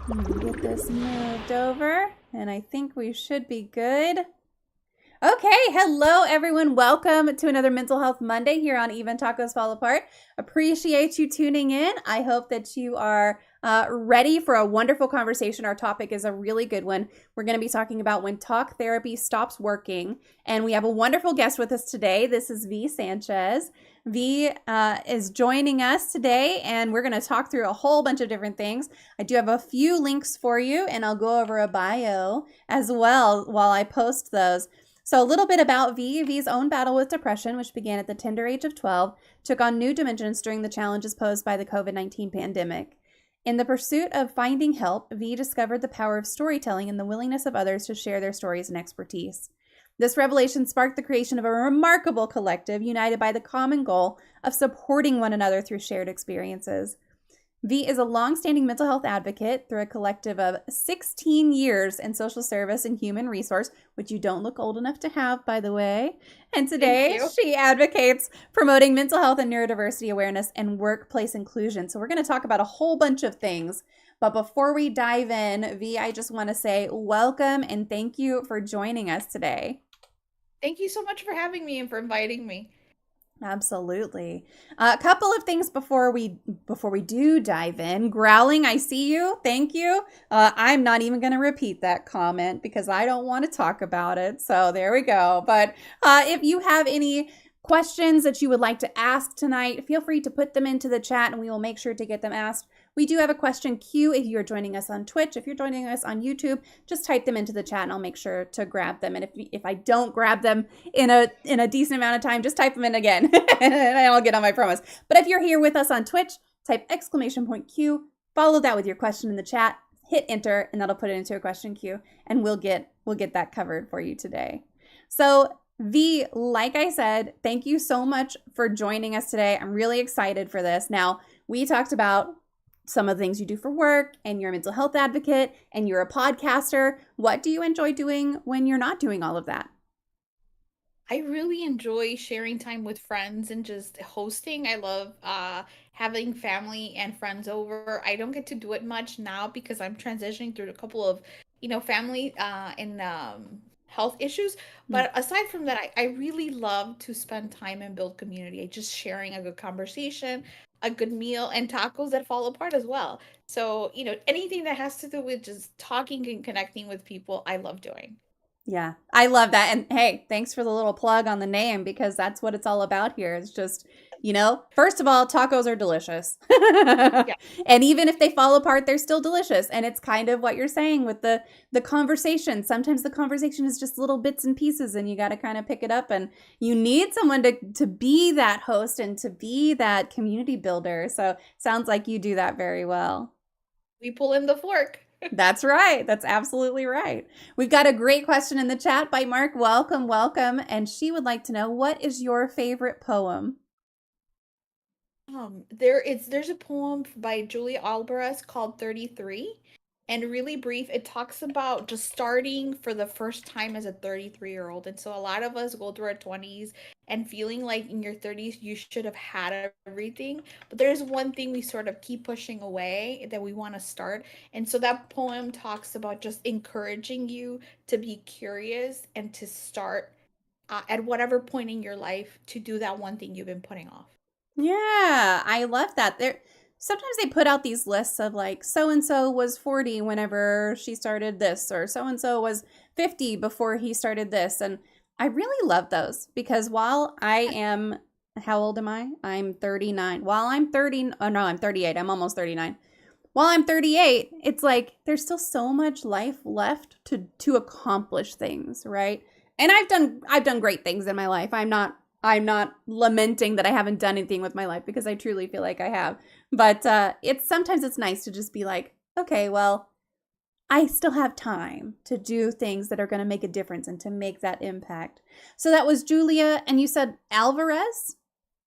Get this moved over, and I think we should be good. Okay, hello everyone. Welcome to another Mental Health Monday here on Even Tacos Fall Apart. Appreciate you tuning in. I hope that you are ready for a wonderful conversation. Our topic is a really good one. We're going to be talking about when talk therapy stops working, and we have a wonderful guest with us today. This is Vee Sanchez. Vee is joining us today, and we're going to talk through a whole bunch of different things. I do have a few links for you, and I'll go over a bio as well while I post those. So a little bit about Vee. Vee's own battle with depression, which began at the tender age of 12, took on new dimensions during the challenges posed by the COVID-19 pandemic. In the pursuit of finding help, Vee discovered the power of storytelling and the willingness of others to share their stories and expertise. This revelation sparked the creation of a remarkable collective united by the common goal of supporting one another through shared experiences. Vee is a long-standing mental health advocate through a collective of 16 years in social service and human resource, which you don't look old enough to have, by the way. And today she advocates promoting mental health and neurodiversity awareness and workplace inclusion. So we're going to talk about a whole bunch of things. But before we dive in, Vee, I just want to say welcome and thank you for joining us today. Thank you so much for having me and for inviting me. Absolutely. A couple of things before we do dive in. Growling, I see you. Thank you. I'm not even going to repeat that comment because I don't want to talk about it. So there we go. But if you have any questions that you would like to ask tonight, feel free to put them into the chat and we will make sure to get them asked. We do have a question queue if you're joining us on Twitch. If you're joining us on YouTube, just type them into the chat and I'll make sure to grab them. And if I don't grab them in a decent amount of time, just type them in again and I'll get on my promise. But if you're here with us on Twitch, type !Q, follow that with your question in the chat, hit enter, and that'll put it into a question queue, and we'll get that covered for you today. So Vee, like I said, thank you so much for joining us today. I'm really excited for this. Now, we talked about some of the things you do for work, and you're a mental health advocate, and you're a podcaster. What do you enjoy doing when you're not doing all of that? I really enjoy sharing time with friends and just hosting. I love having family and friends over. I don't get to do it much now because I'm transitioning through a couple of, family and health issues. But aside from that, I really love to spend time and build community. Just sharing a good conversation, a good meal, and tacos that fall apart as well. So, anything that has to do with just talking and connecting with people, I love doing. Yeah, I love that. And hey, thanks for the little plug on the name because that's what it's all about here. It's just, first of all, tacos are delicious. Yeah. And even if they fall apart, they're still delicious. And it's kind of what you're saying with the conversation. Sometimes the conversation is just little bits and pieces and you got to kind of pick it up, and you need someone to be that host and to be that community builder. So, sounds like you do that very well. We pull in the fork. That's right. That's absolutely right. We've got a great question in the chat by Mark. Welcome, welcome. And she would like to know, what is your favorite poem? There's a poem by Julia Alvarez called 33, and really brief. It talks about just starting for the first time as a 33-year-old. And so a lot of us go through our 20s and feeling like in your 30s you should have had everything, but there's one thing we sort of keep pushing away that we want to start. And so that poem talks about just encouraging you to be curious and to start at whatever point in your life to do that one thing you've been putting off. Yeah, I love that. Sometimes they put out these lists of like so and so was 40 whenever she started this, or so and so was 50 before he started this. And I really love those because while I am, how old am I? I'm 39. While I'm 30, oh no, I'm 38. I'm almost 39. While I'm 38, it's like there's still so much life left to accomplish things, right? And I've done great things in my life. I'm not lamenting that I haven't done anything with my life because I truly feel like I have. But it's nice to just be like, okay, well, I still have time to do things that are going to make a difference and to make that impact. So that was Julia, and you said Alvarez?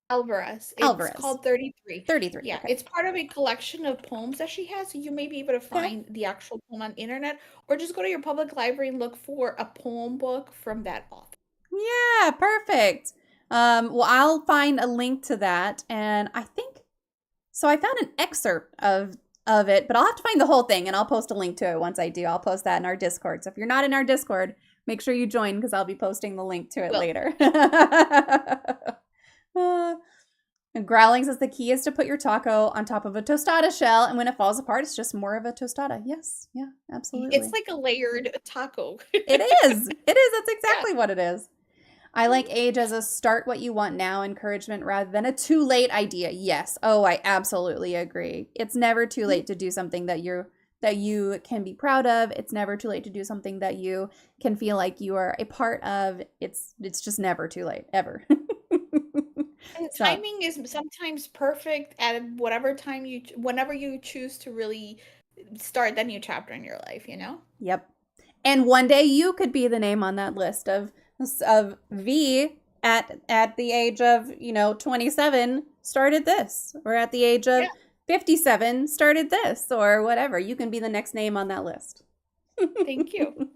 Alvarez. It's Alvarez. called 33. 33. Yeah, Okay. it's part of a collection of poems that she has. So you may be able to Okay. find the actual poem on the internet, or just go to your public library and look for a poem book from that author. Yeah, perfect. Well, I'll find a link to that, and I think so. I found an excerpt of it, but I'll have to find the whole thing and I'll post a link to it once I do. I'll post that in our Discord. So if you're not in our Discord, make sure you join because I'll be posting the link to it Well, later. And Growling says the key is to put your taco on top of a tostada shell, and when it falls apart, it's just more of a tostada. Yes, yeah, absolutely. it's like a layered taco. It is. It is. That's Yeah. exactly what it is. I like age as a start what you want now encouragement rather than a too late idea. Yes. Oh, I absolutely agree. It's never too late to do something that you can be proud of. It's never too late to do something that you can feel like you are a part of. It's just never too late ever. And So, timing is sometimes perfect at whatever time whenever you choose to really start that new chapter in your life, you know? yep. And one day you could be the name on that list of V at the age of, 27 started this, or at the age of Yeah. 57 started this, or whatever. You can be the next name on that list. Thank you.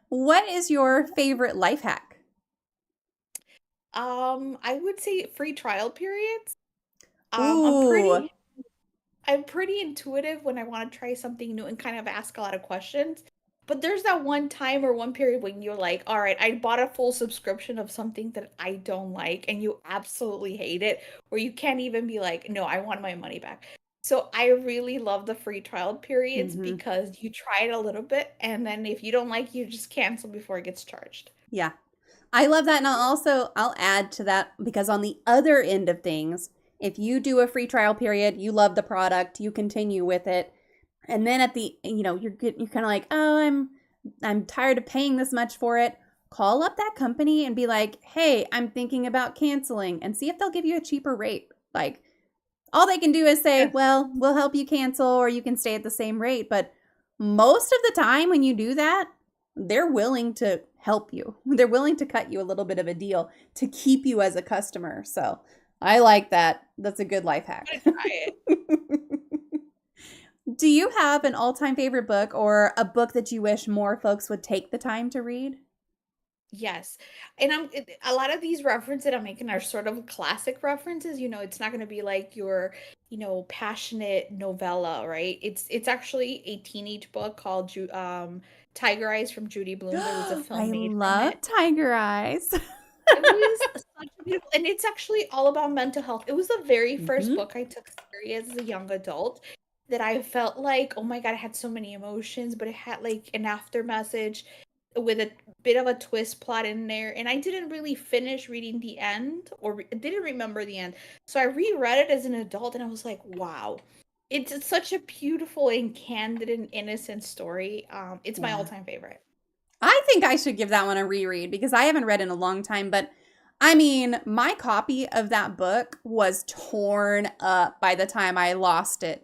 What is your favorite life hack? I would say free trial periods. Ooh. I'm pretty intuitive when I want to try something new and kind of ask a lot of questions. But there's that one time or one period when you're like, all right, I bought a full subscription of something that I don't like and you absolutely hate it, where you can't even be like, no, I want my money back. So I really love the free trial periods Mhm. because you try it a little bit and then if you don't like, you just cancel before it gets charged. Yeah. I love that. And I'll add to that because on the other end of things, if you do a free trial period, you love the product, you continue with it, and then at the, you're kind of like, oh, I'm tired of paying this much for it. Call up that company and be like, hey, I'm thinking about canceling, and see if they'll give you a cheaper rate. Like, all they can do is say, Yes. well, we'll help you cancel or you can stay at the same rate. But most of the time when you do that, they're willing to help you. They're willing to cut you a little bit of a deal to keep you as a customer. So I like that. That's a good life hack. I'm gonna try it. Do you have an all time favorite book or a book that you wish more folks would take the time to read? Yes. And a lot of these references that I'm making are sort of classic references. It's not going to be like your, passionate novella, right? It's actually a teenage book called Tiger Eyes from Judy Blume. There was a film I made from love it. Tiger Eyes. It was such a beautiful, and it's actually all about mental health. It was the very first Mhm. book I took serious as a young adult that I felt like, oh my God, I had so many emotions, but it had like an after message with a bit of a twist plot in there. And I didn't really finish reading the end or didn't remember the end. So I reread it as an adult and I was like, wow. It's such a beautiful and candid and innocent story. It's my Yeah. all-time favorite. I think I should give that one a reread because I haven't read in a long time. But I mean, my copy of that book was torn up by the time I lost it.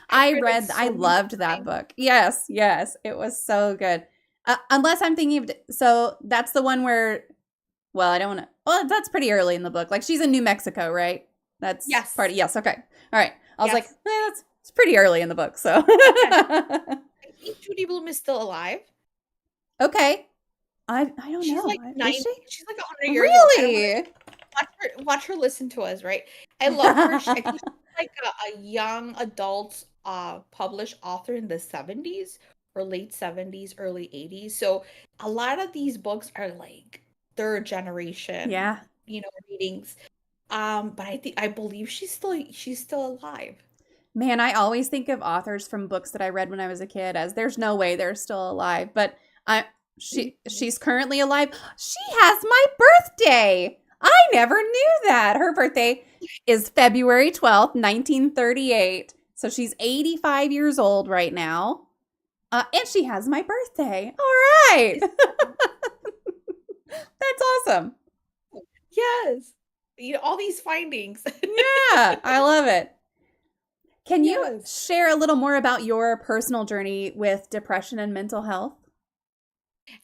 I've read it I so many loved that times. book. Yes, yes, it was so good. Unless I'm thinking of, so that's the one where, well, I don't want to, well, that's pretty early in the book. Like she's in New Mexico, right? That's part Yes. of, yes, okay. All right. I was like, Yes. that's it's pretty early in the book. So, I think Judy Blume is still alive. okay. I don't She's know. like Is 90. she? She's like 100 years old. I don't want to Really? watch her listen to us, right? I love her. I think she's like a young adult published author in the 70s or late 70s, early 80s. So a lot of these books are like third generation, Yeah. readings. But I believe she's still alive. Man, I always think of authors from books that I read when I was a kid as there's no way they're still alive, but I she's currently alive. She has my birthday. I never knew that. Her birthday is February 12th, 1938. So she's 85 years old right now. And she has my birthday. All right. That's awesome. Yes. All these findings. Yeah, I love it. Can you Yes. share a little more about your personal journey with depression and mental health?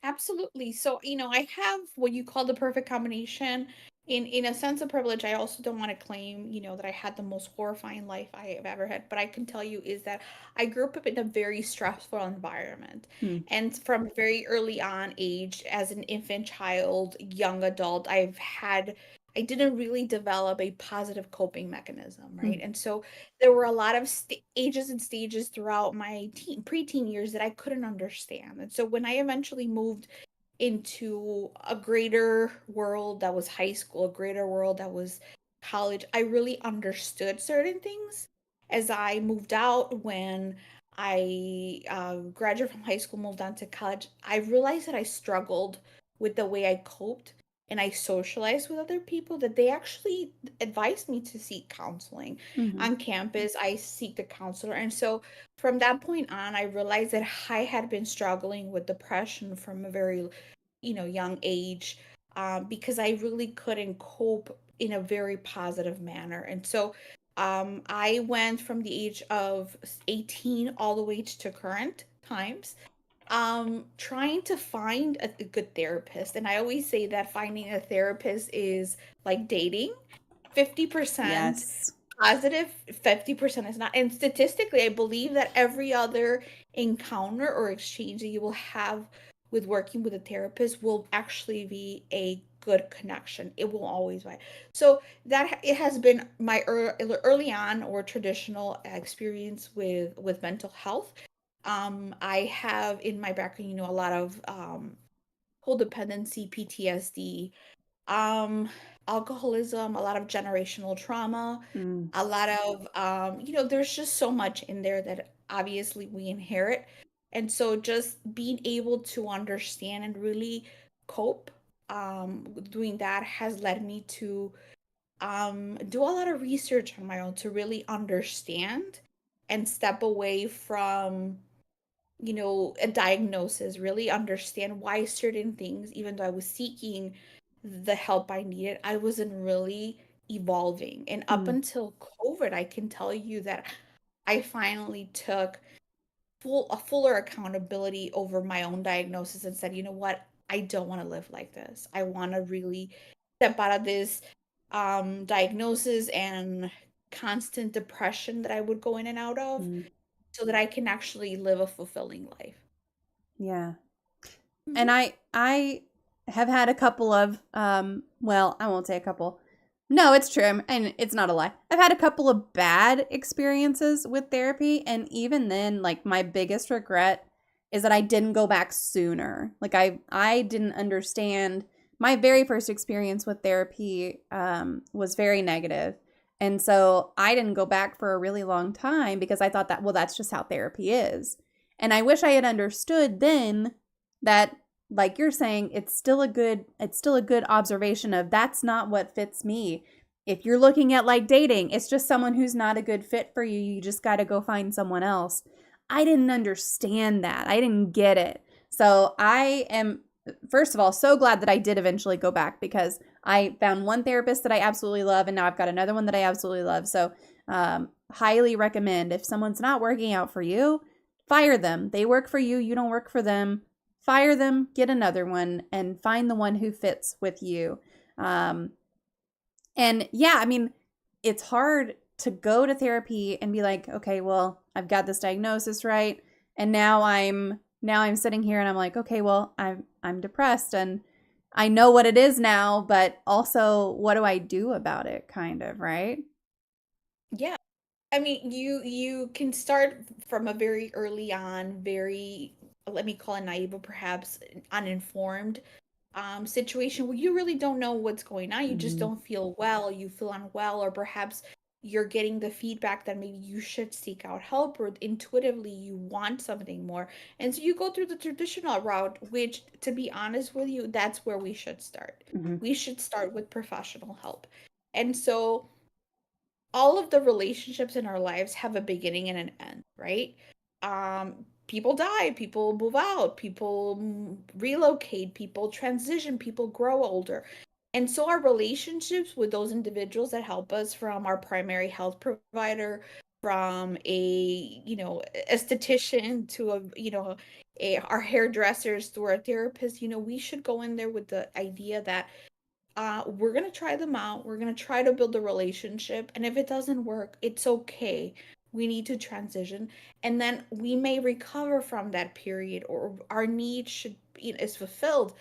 Absolutely. So, I have what you call the perfect combination. In a sense of privilege, I also don't want to claim, that I had the most horrifying life I have ever had. But I can tell you is that I grew up in a very stressful environment. Hmm. And from very early on age, as an infant child, young adult, I didn't really develop a positive coping mechanism, right? Mm. And so there were a lot of ages and stages throughout my preteen years that I couldn't understand. And so when I eventually moved into a greater world that was high school, a greater world that was college, I really understood certain things as I moved out. When I graduated from high school, moved on to college, I realized that I struggled with the way I coped and I socialized with other people, that they actually advised me to seek counseling. Mm-hmm. On campus, I seek a counselor. And so from that point on, I realized that I had been struggling with depression from a very young age, because I really couldn't cope in a very positive manner. And so I went from the age of 18 all the way to current times, trying to find a good therapist. And I always say that finding a therapist is like dating. 50% Yes. positive, 50% is not. And statistically, I believe that every other encounter or exchange that you will have with working with a therapist will actually be a good connection. It will always be. So that it has been my early on or traditional experience with mental health. I have in my background, a lot of codependency, PTSD, um alcoholism, a lot of generational trauma, Mm. a lot of there's just so much in there that obviously we inherit. And so just being able to understand and really cope doing that has led me to do a lot of research on my own to really understand and step away from a diagnosis, really understand why certain things, even though I was seeking the help I needed, I wasn't really evolving. And up Mm. until COVID, I can tell you that I finally took a fuller accountability over my own diagnosis and said, you know what, I don't want to live like this. I want to really step out of this diagnosis and constant depression that I would go in and out of, Mm. so that I can actually live a fulfilling life. Yeah. And Mhm. I have had a couple of well, I won't say a couple. No, it's true. And it's not a lie. I've had a couple of bad experiences with therapy, and even then like my biggest regret is that I didn't go back sooner. Like I didn't understand. My very first experience with therapy was very negative. And so I didn't go back for a really long time because I thought that, well, that's just how therapy is. And I wish I had understood then that, like you're saying, it's still a good observation of that's not what fits me. If you're looking at like dating, it's just someone who's not a good fit for you. You just got to go find someone else. I didn't understand that. I didn't get it. So I am, first of all, so glad that I did eventually go back, because I found one therapist that I absolutely love, and now I've got another one that I absolutely love. So highly recommend, if someone's not working out for you, fire them. They work for you, you don't work for them. Fire them, get another one, and find the one who fits with you. Um, and yeah, I mean, it's hard to go to therapy and be like, okay, well, I've got this diagnosis, right? And now I'm sitting here and I'm like, okay, well, I'm depressed and I know what it is now, but also what do I do about it, kind of, right? Yeah. I mean, you can start from a very early on, very, let me call it naive or perhaps uninformed situation where you really don't know what's going on. You just Mm-hmm. don't feel well, you feel unwell, or perhaps you're getting the feedback that maybe you should seek out help, or intuitively you want something more. And so you go through the traditional route, which, to be honest with you, that's where we should start. Mm-hmm. We should start with professional help. And so all of the relationships in our lives have a beginning and an end, right? People die, people move out, people relocate, people transition, people grow older. And so our relationships with those individuals that help us, from our primary health provider, from a esthetician to our hairdressers, to our therapist, we should go in there with the idea that we're going to try them out. We're going to try to build a relationship. And if it doesn't work, it's okay. We need to transition. And then we may recover from that period, or our need is fulfilled.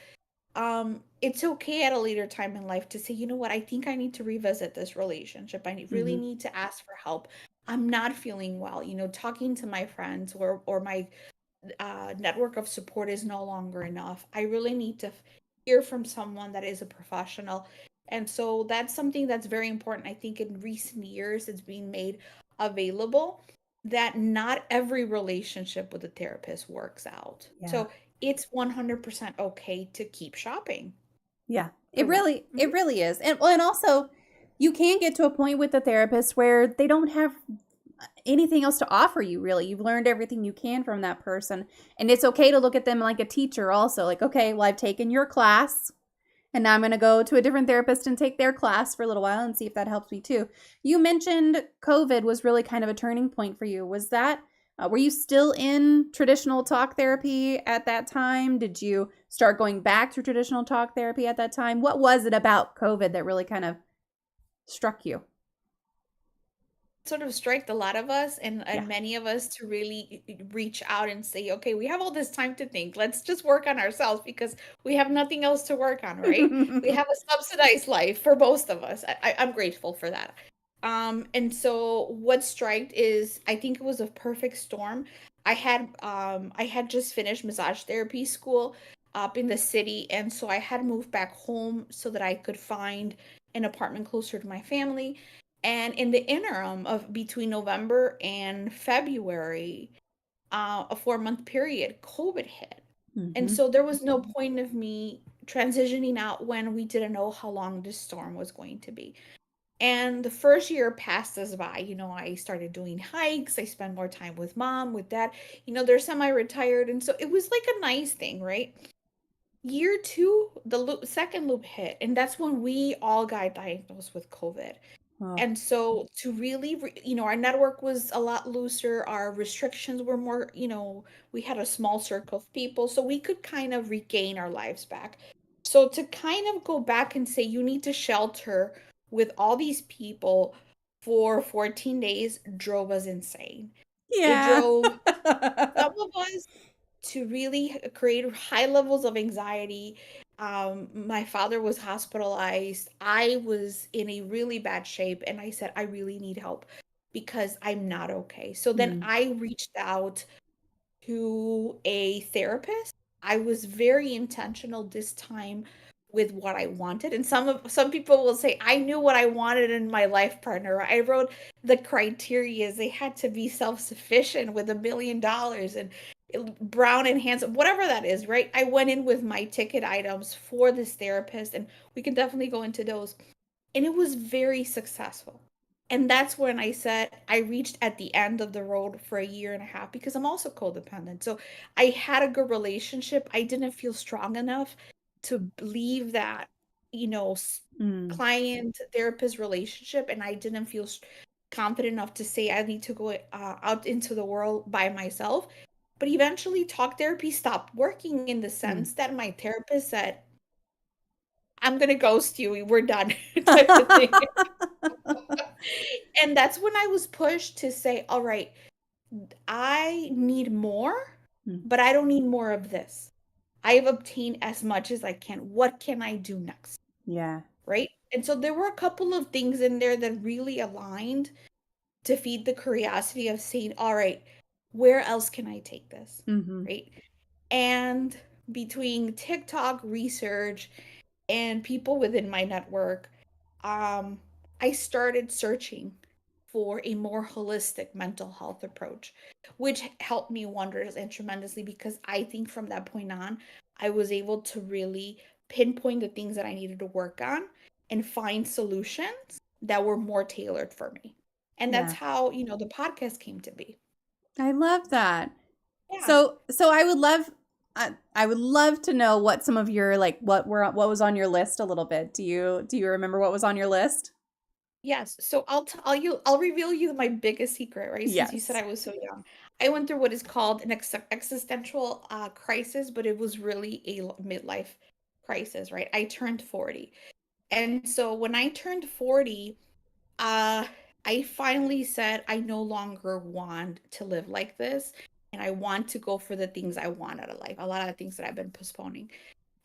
it's okay at a later time in life to say, you know what, I think I need to revisit this relationship. Really Mm-hmm. need to ask for help. I'm not feeling well. Talking to my friends or my network of support is no longer enough. I really need to hear from someone that is a professional. And so that's something that's very important. I think in recent years, it's being made available that not every relationship with a therapist works out. Yeah. So it's 100% okay to keep shopping Yeah. for one. It really is. And also you can get to a point with the therapist where they don't have anything else to offer you really. You've learned everything you can from that person. And it's okay to look at them like a teacher also. Like, okay, well, I've taken your class and now I'm going to go to a different therapist and take their class for a little while and see if that helps me too. You mentioned COVID was really kind of a turning point for you. Was that were you still in traditional talk therapy at that time? Did you start going back to traditional talk therapy at that time? What was it about COVID that really kind of struck you? Sort of striked a lot of us Yeah. and many of us to really reach out and say, okay, we have all this time to think. Let's just work on ourselves because we have nothing else to work on, right? We have a subsidized life for most of us. I'm grateful for that. And so what striked is I think it was a perfect storm. I had just finished massage therapy school up in the city, and so I had moved back home so that I could find an apartment closer to my family. And in the interim of between November and February, a 4-month period, COVID hit. And Mm-hmm. so there was no point of me transitioning out when we didn't know how long this storm was going to be. And the first year passed us by. I started doing hikes. I spent more time with mom, with dad. They're semi-retired. And so it was like a nice thing, right? Year two, the second loop hit. And that's when we all got diagnosed with COVID. Oh, And so to really, our network was a lot looser. Our restrictions were more, we had a small circle of people, so we could kind of regain our lives back. So to kind of go back and say you need to shelter with all these people for 14 days drove us insane. It yeah. drove some of us to really create high levels of anxiety. My father was hospitalized. I was in a really bad shape, and I said, I really need help because I'm not okay. So then Mm. I reached out to a therapist. I was very intentional this time with what I wanted. And some people will say, I knew what I wanted in my life partner. I wrote the criteria. They had to be self-sufficient with $1 million and brown and handsome, whatever that is, right? I went in with my ticket items for this therapist, and we can definitely go into those. And it was very successful. And that's when I said I reached at the end of the road for a year and a half because I'm also codependent. So I had a good relationship. I didn't feel strong enough to leave that, you know, Mm. client therapist relationship. And I didn't feel confident enough to say I need to go out into the world by myself. But eventually, talk therapy stopped working in the Mm. sense that my therapist said, I'm going to ghost you. We're done, type of thing. And that's when I was pushed to say, all right, I need more, Mm. but I don't need more of this. I've obtained as much as I can. What can I do next? Yeah. Right. And so there were a couple of things in there that really aligned to feed the curiosity of saying, all right, where else can I take this? Mm-hmm. Right. And between TikTok research and people within my network, um, I started searching for a more holistic mental health approach, which helped me wonders and tremendously because I think from that point on, I was able to really pinpoint the things that I needed to work on and find solutions that were more tailored for me. And that's Yeah. how, the podcast came to be. I love that. Yeah. So I would love to know what some of your like what was on your list a little bit. Do you remember what was on your list? Yes. So I'll reveal you my biggest secret, right? Since you said Yes. I was so young. I went through what is called an existential crisis, but it was really a midlife crisis, right? I turned 40. And so when I turned 40, uh I finally said I no longer want to live like this, and I want to go for the things I want out of life. A lot of the things that I've been postponing.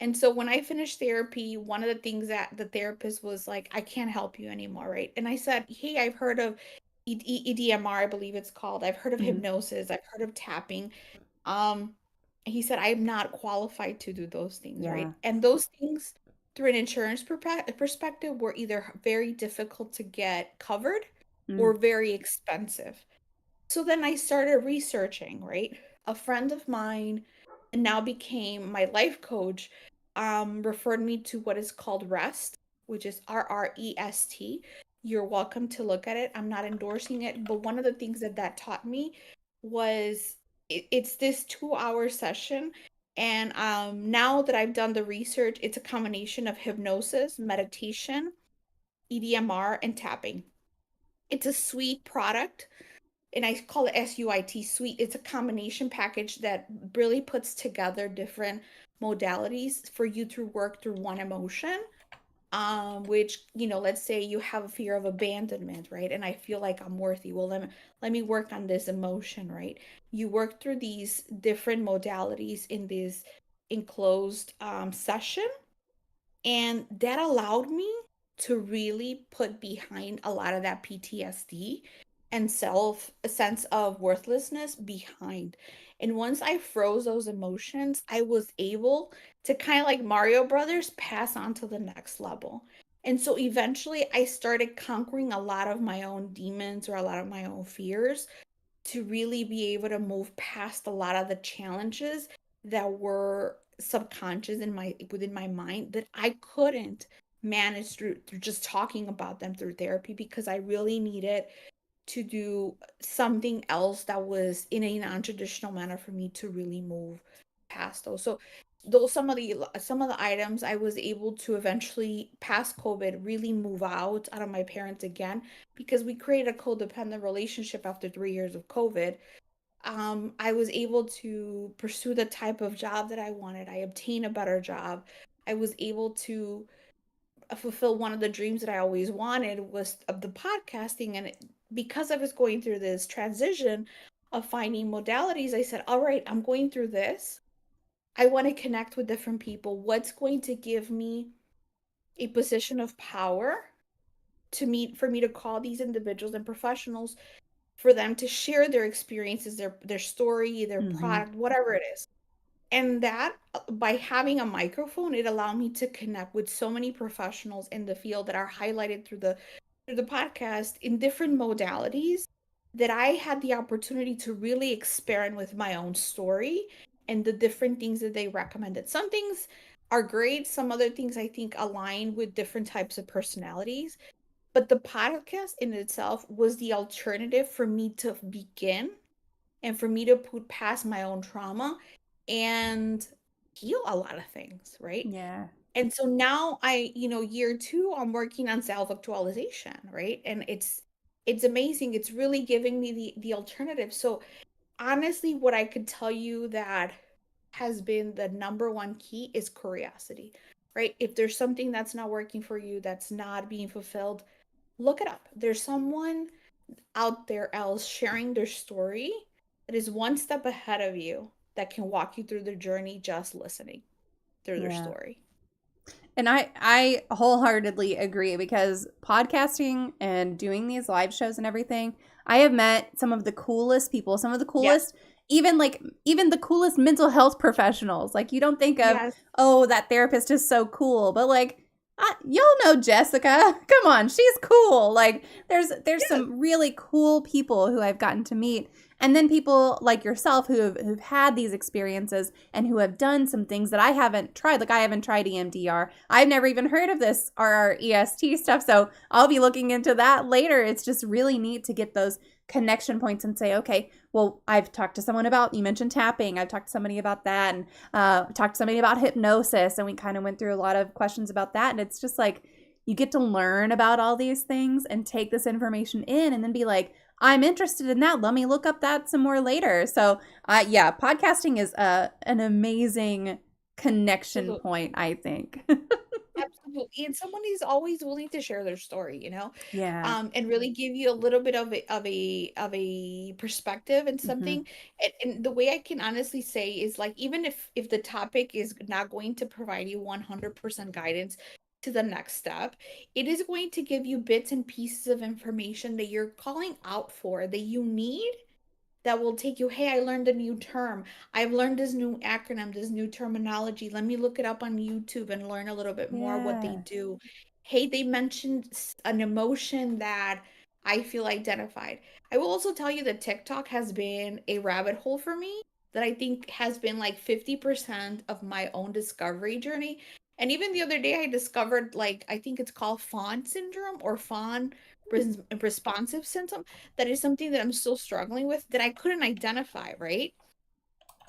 And so when I finished therapy, one of the things that the therapist was like, I can't help you anymore, right? And I said, hey, I've heard of EDMR, I believe it's called. I've heard of Mhm. hypnosis. I've heard of tapping. Um, he said, I'm not qualified to do those things, right? Yeah. And those things, through an insurance perspective, were either very difficult to get covered Mm. or very expensive. So then I started researching, right? A friend of mine and now became my life coach, referred me to what is called REST, which is RREST. You're welcome to look at it. I'm not endorsing it, but one of the things that that taught me was it's this 2 hour session. And now that I've done the research, it's a combination of hypnosis, meditation, EDMR, and tapping. It's a sweet product and I call it SUIT suite. It's a combination package that really puts together different modalities for you to work through one emotion. Which, let's say you have a fear of abandonment, right? And I feel like I'm worthy. Well, let me work on this emotion, right? You work through these different modalities in this enclosed session, and that allowed me to really put behind a lot of that PTSD and a sense of worthlessness behind. And once I froze those emotions, I was able to kind of like Mario Brothers pass on to the next level. And so eventually I started conquering a lot of my own demons or a lot of my own fears to really be able to move past a lot of the challenges that were subconscious within my mind that I couldn't manage through just talking about them through therapy, because I really needed to do something else that was in a non-traditional manner for me to really move past those. So those some of the items I was able to eventually, past COVID, really move out of my parents again, because we created a codependent relationship after 3 years of COVID. I was able to pursue the type of job that I wanted. I obtained a better job. I was able to fulfill one of the dreams that I always wanted, was of the podcasting. And because I was going through this transition of finding modalities, I said, all right, I'm going through this. I want to connect with different people. What's going to give me a position of power for me to call these individuals and professionals, for them to share their experiences, their story, their Mhm. product, whatever it is. And that, by having a microphone, it allowed me to connect with so many professionals in the field that are highlighted through the podcast in different modalities, that I had the opportunity to really experiment with my own story and the different things that they recommended. Some things are great, some other things I think align with different types of personalities. But the podcast in itself was the alternative for me to begin and for me to put past my own trauma and heal a lot of things, right? Yeah. And so now year two, I'm working on self-actualization, right? And it's amazing. It's really giving me the alternative. So honestly, what I could tell you that has been the number one key is curiosity, right? If there's something that's not working for you, that's not being fulfilled, look it up. There's someone out there else sharing their story that is one step ahead of you, that can walk you through their journey just listening through their Yeah. story. And I wholeheartedly agree, because podcasting and doing these live shows and everything, I have met some of the coolest people, some of the Yes. coolest, even the coolest mental health professionals. Like, you don't think of, Yes. oh, that therapist is so cool, but like, y'all know Jessica. Come on, she's cool. Like, there's Yes. some really cool people who I've gotten to meet, and then people like yourself who've had these experiences and who have done some things that I haven't tried. Like, I haven't tried EMDR. I've never even heard of this RREST stuff, so I'll be looking into that later. It's just really neat to get those connection points and say, okay, well, I've talked to someone about, you mentioned tapping. I've talked to somebody about that, and talked to somebody about hypnosis, and we kind of went through a lot of questions about that. And it's just like, you get to learn about all these things and take this information in and then be like, I'm interested in that. Let me look up that some more later. So, yeah, podcasting is an amazing connection Absolutely. point, I think. and someone who's always willing to share their story, Yeah. and really give you a little bit of a perspective and Hmm. something. And the way I can honestly say is, like, even if the topic is not going to provide you 100% guidance to the next step, it is going to give you bits and pieces of information that you're calling out for, that you need, that will take you, hey, I learned a new term. I've learned this new acronym, this new terminology. Let me look it up on YouTube and learn a little bit more what they Yeah. do. Hey, they mentioned an emotion that I feel identified. I will also tell you that TikTok has been a rabbit hole for me that I think has been like 50% of my own discovery journey. And even the other day, I discovered, like, I think it's called fawn syndrome or fawn responsive syndrome. That is something that I'm still struggling with, that I couldn't identify, right?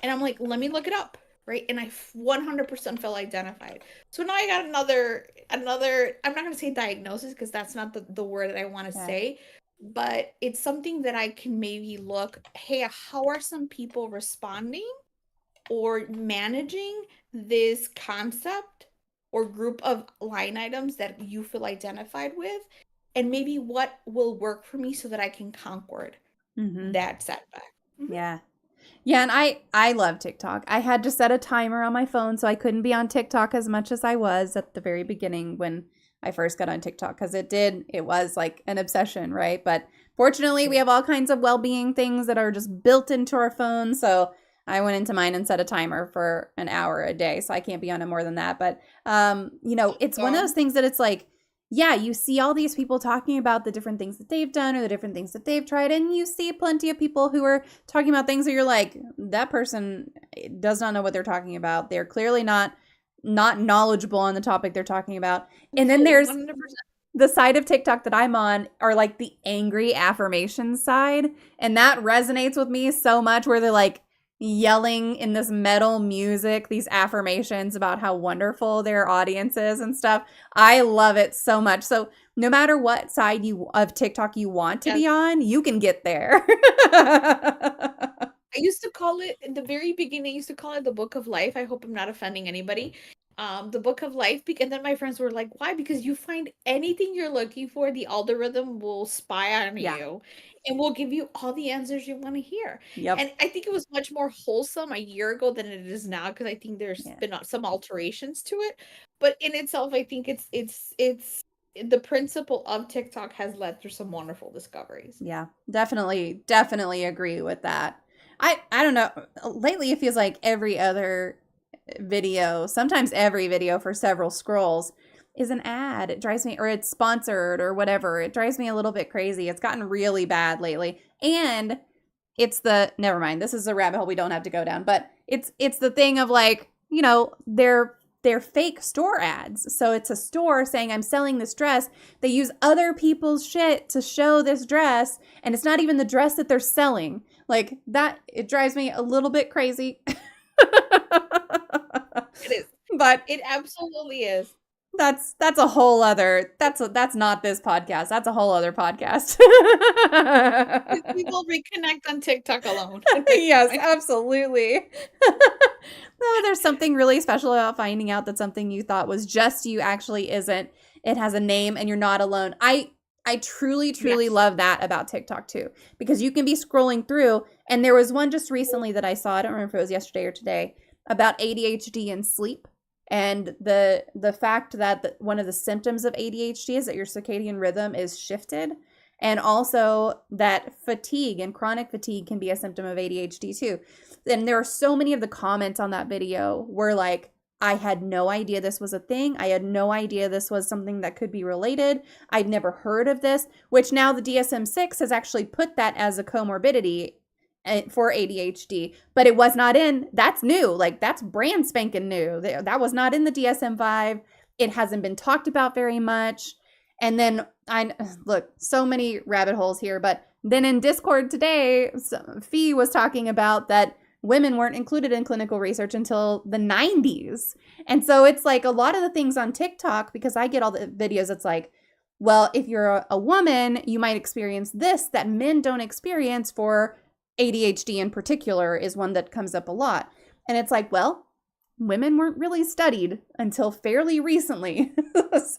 And I'm like, let me look it up, right? And I 100% felt identified. So now I got another, I'm not going to say diagnosis because that's not the word that I want to Yeah. say, but it's something that I can maybe look, hey, how are some people responding or managing this concept or group of line items that you feel identified with, and maybe what will work for me so that I can conquer Hmm. that setback. Mhm. Yeah. Yeah, and I love TikTok. I had to set a timer on my phone so I couldn't be on TikTok as much as I was at the very beginning when I first got on TikTok, because it was like an obsession, right? But fortunately, we Yeah. have all kinds of well-being things that are just built into our phone. So I went into mine and set a timer for an hour a day, so I can't be on it more than that. But it's one of those Um, things that it's like, yeah, you see all these people talking about the different things that they've done or the different things that they've tried, and you see plenty of people who are talking about things that you're like, that person does not know what they're talking about. They're clearly not knowledgeable on the topic they're talking about. And then there's 100%. the side of TikTok that I'm on are like the angry affirmation side. And that resonates with me so much, where they're like yelling in this metal music, these affirmations about how wonderful their audience is and stuff. I love it so much. So no matter what side of TikTok you want to Yes. be on, you can get there. I used to call it, in the very beginning, I used to call it the book of life. I hope I'm not offending anybody. The book of life. And then my friends were like, why? Because you find anything you're looking for, the algorithm will spy on Yeah. you and will give you all the answers you want to hear. Yep. And I think it was much more wholesome a year ago than it is now, because I think there's Yeah. been some alterations to it. But in itself, I think it's the principle of TikTok has led through some wonderful discoveries. Yeah. Definitely agree with that. I don't know. Lately it feels like every other video, sometimes every video for several scrolls is an ad. It drives me, or it's sponsored or whatever. It drives me a little bit crazy. It's gotten really bad lately. And never mind. This is a rabbit hole we don't have to go down, but it's the thing of like, they're fake store ads. So it's a store saying I'm selling this dress. They use other people's shit to show this dress, and it's not even the dress that they're selling. Like that, it drives me a little bit crazy. It is. But It absolutely is. that's a whole other that's not this podcast. That's a whole other podcast. We will reconnect on TikTok alone. It's Yes, fine. absolutely. No, there's something really special about finding out that something you thought was just you actually isn't. It has a name and you're not alone. I truly Yes. love that about TikTok too, because you can be scrolling through, and there was one just recently that I saw, I don't remember if it was yesterday or today, about ADHD and sleep. And the fact that one of the symptoms of ADHD is that your circadian rhythm is shifted, and also that fatigue and chronic fatigue can be a symptom of ADHD too. And there are so many of the comments on that video were like, I had no idea this was a thing. I had no idea this was something that could be related. I'd never heard of this, which now the DSM-6 has actually put that as a comorbidity for ADHD, but it was not in, that's new. Like that's brand spanking new. That was not in the DSM-5. It hasn't been talked about very much. And then look, so many rabbit holes here, but then in Discord today, Vee was talking about that women weren't included in clinical research until the 90s. And so it's like a lot of the things on TikTok, because I get all the videos, it's like, well, if you're a woman, you might experience this that men don't experience. For ADHD in particular is one that comes up a lot. And it's like, well, women weren't really studied until fairly recently.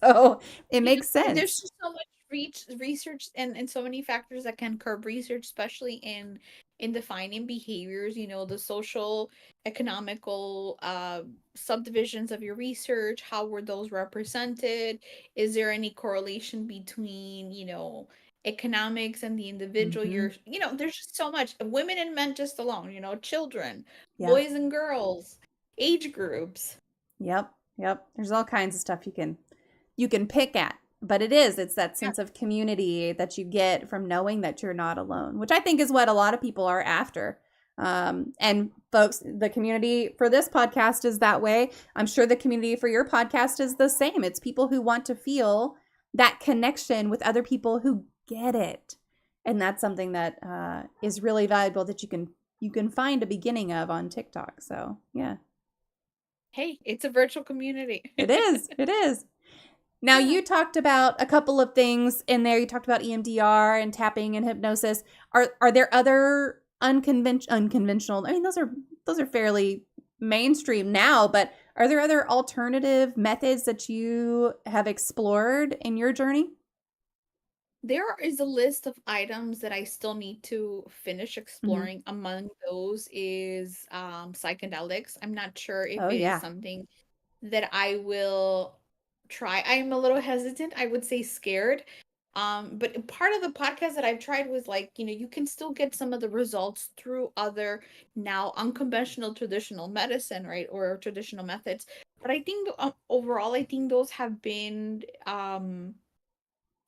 So it You know, makes and there's sense. just so much research and so many factors that can curb research, especially in defining behaviors, you know, the social, economical subdivisions of your research, how were those represented? Is there any correlation between, you know, economics and the individual? Hmm. You know, there's just so much. Women and men just alone, you know, children, Yeah. boys and girls, age groups. Yep. Yep. There's all kinds of stuff you can pick at. But it's that Yeah. sense of community that you get from knowing that you're not alone, which I think is what a lot of people are after. And folks, the community for this podcast is that way. I'm sure the community for your podcast is the same. It's people who want to feel that connection with other people who get it. And that's something that is really valuable that you can find a beginning of on TikTok. So yeah, Hey, it's a virtual community. it is. It is. Now, Yeah. you talked about a couple of things in there. You talked about EMDR and tapping and hypnosis. Are there other unconventional? I mean, those are fairly mainstream now, but are there other alternative methods that you have explored in your journey? There is a list of items that I still need to finish Hmm. exploring. Among those is psychedelics. I'm not sure if Oh it is yeah, something that I will try. I'm a little hesitant. I would say scared. But part of the podcast that I've tried was like, you know, you can still get some of the results through other now unconventional traditional medicine, right? Or traditional methods. But I think overall, I think those have been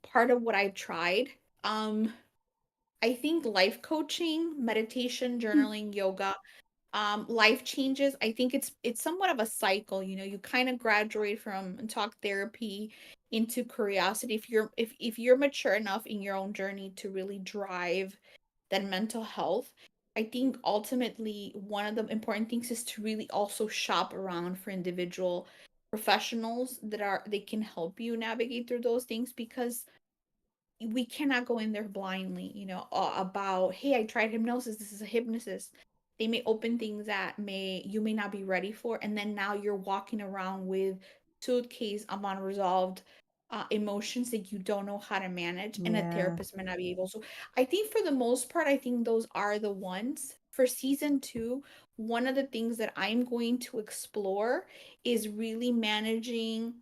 part of what I've tried. Um, I think life coaching, meditation, journaling, yoga, life changes. I think it's somewhat of a cycle. You know, you kind of graduate from talk therapy into curiosity. If you're mature enough in your own journey to really drive that mental health, I think ultimately one of the important things is to really also shop around for individual professionals that are they can help you navigate through those things because we cannot go in there blindly, you know, about, hey, I tried hypnosis. This is a hypnotist. They may open things that you may not be ready for, and then now you're walking around with suitcase of unresolved emotions that you don't know how to manage, and a yeah, therapist may not be able. So, I think for the most part, I think those are the ones. For season two, one of the things that I'm going to explore is really managing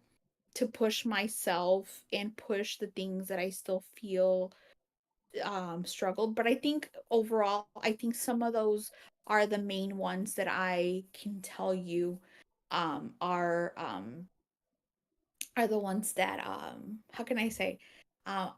to push myself and push the things that I still feel struggled. But I think overall, I think some of those are the main ones that I can tell you um are um are the ones that how can I say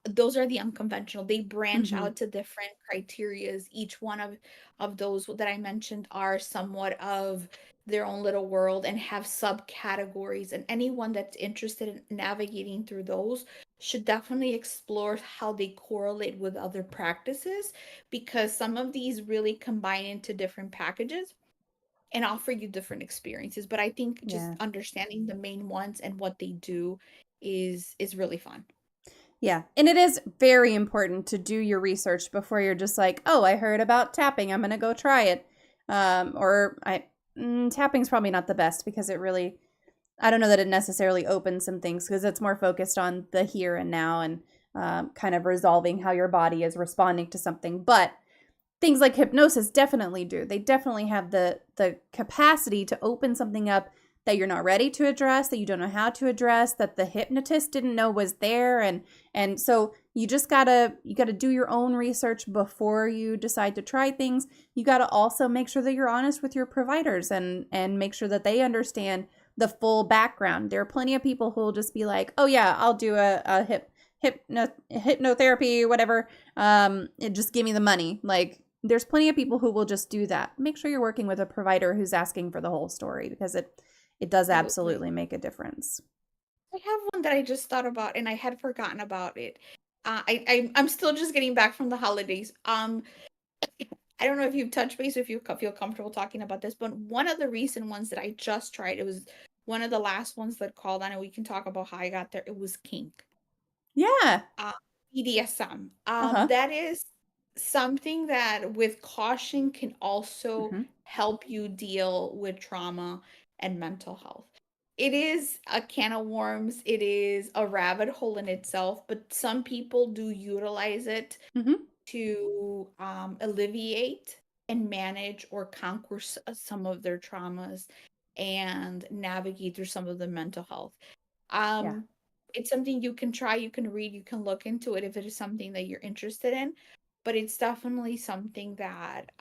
those are the unconventional. They branch hmm, out to different criterias. Each one of those that I mentioned are somewhat of their own little world and have subcategories, and anyone that's interested in navigating through those should definitely explore how they correlate with other practices, because some of these really combine into different packages and offer you different experiences. But I think just yeah. understanding the main ones and what they do is really fun. Yeah. And it is very important to do your research before you're just like, oh, I heard about tapping. I'm going to go try it. Tapping's probably not the best because I don't know that it necessarily opens some things because it's more focused on the here and now and kind of resolving how your body is responding to something. But things like hypnosis definitely do. They definitely have the capacity to open something up that you're not ready to address, that you don't know how to address, that the hypnotist didn't know was there, and so you gotta do your own research before you decide to try things. You gotta also make sure that you're honest with your providers and make sure that they understand the full background. There are plenty of people who will just be like, oh yeah, I'll do a hypnotherapy, whatever. Just give me the money. Like there's plenty of people who will just do that. Make sure you're working with a provider who's asking for the whole story because it does Absolutely. absolutely make a difference. I have one that I just thought about and I had forgotten about it. I'm still just getting back from the holidays. I don't know if you've touched base, if you feel comfortable talking about this, but one of the recent ones that I just tried, it was one of the last ones that called on, and we can talk about how I got there. It was kink. Yeah. uh, BDSM. Uh-huh. That is something that, with caution, can also Hmm. help you deal with trauma and mental health. it is a can of worms. It is a rabbit hole in itself, but some people do utilize it Hmm. to alleviate and manage or conquer some of their traumas and navigate through some of the mental health. Yeah. Um, it's something you can try, you can read, you can look into it if it is something that you're interested in. But it's definitely something that,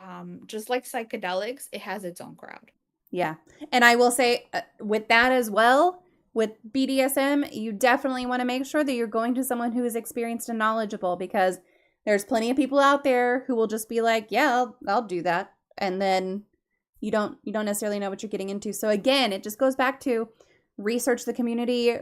just like psychedelics, it has its own crowd. Yeah. And I will say with that as well, with BDSM, you definitely want to make sure that you're going to someone who is experienced and knowledgeable, because there's plenty of people out there who will just be like, yeah, I'll do that. And then you don't necessarily know what you're getting into. So again, it just goes back to research the community,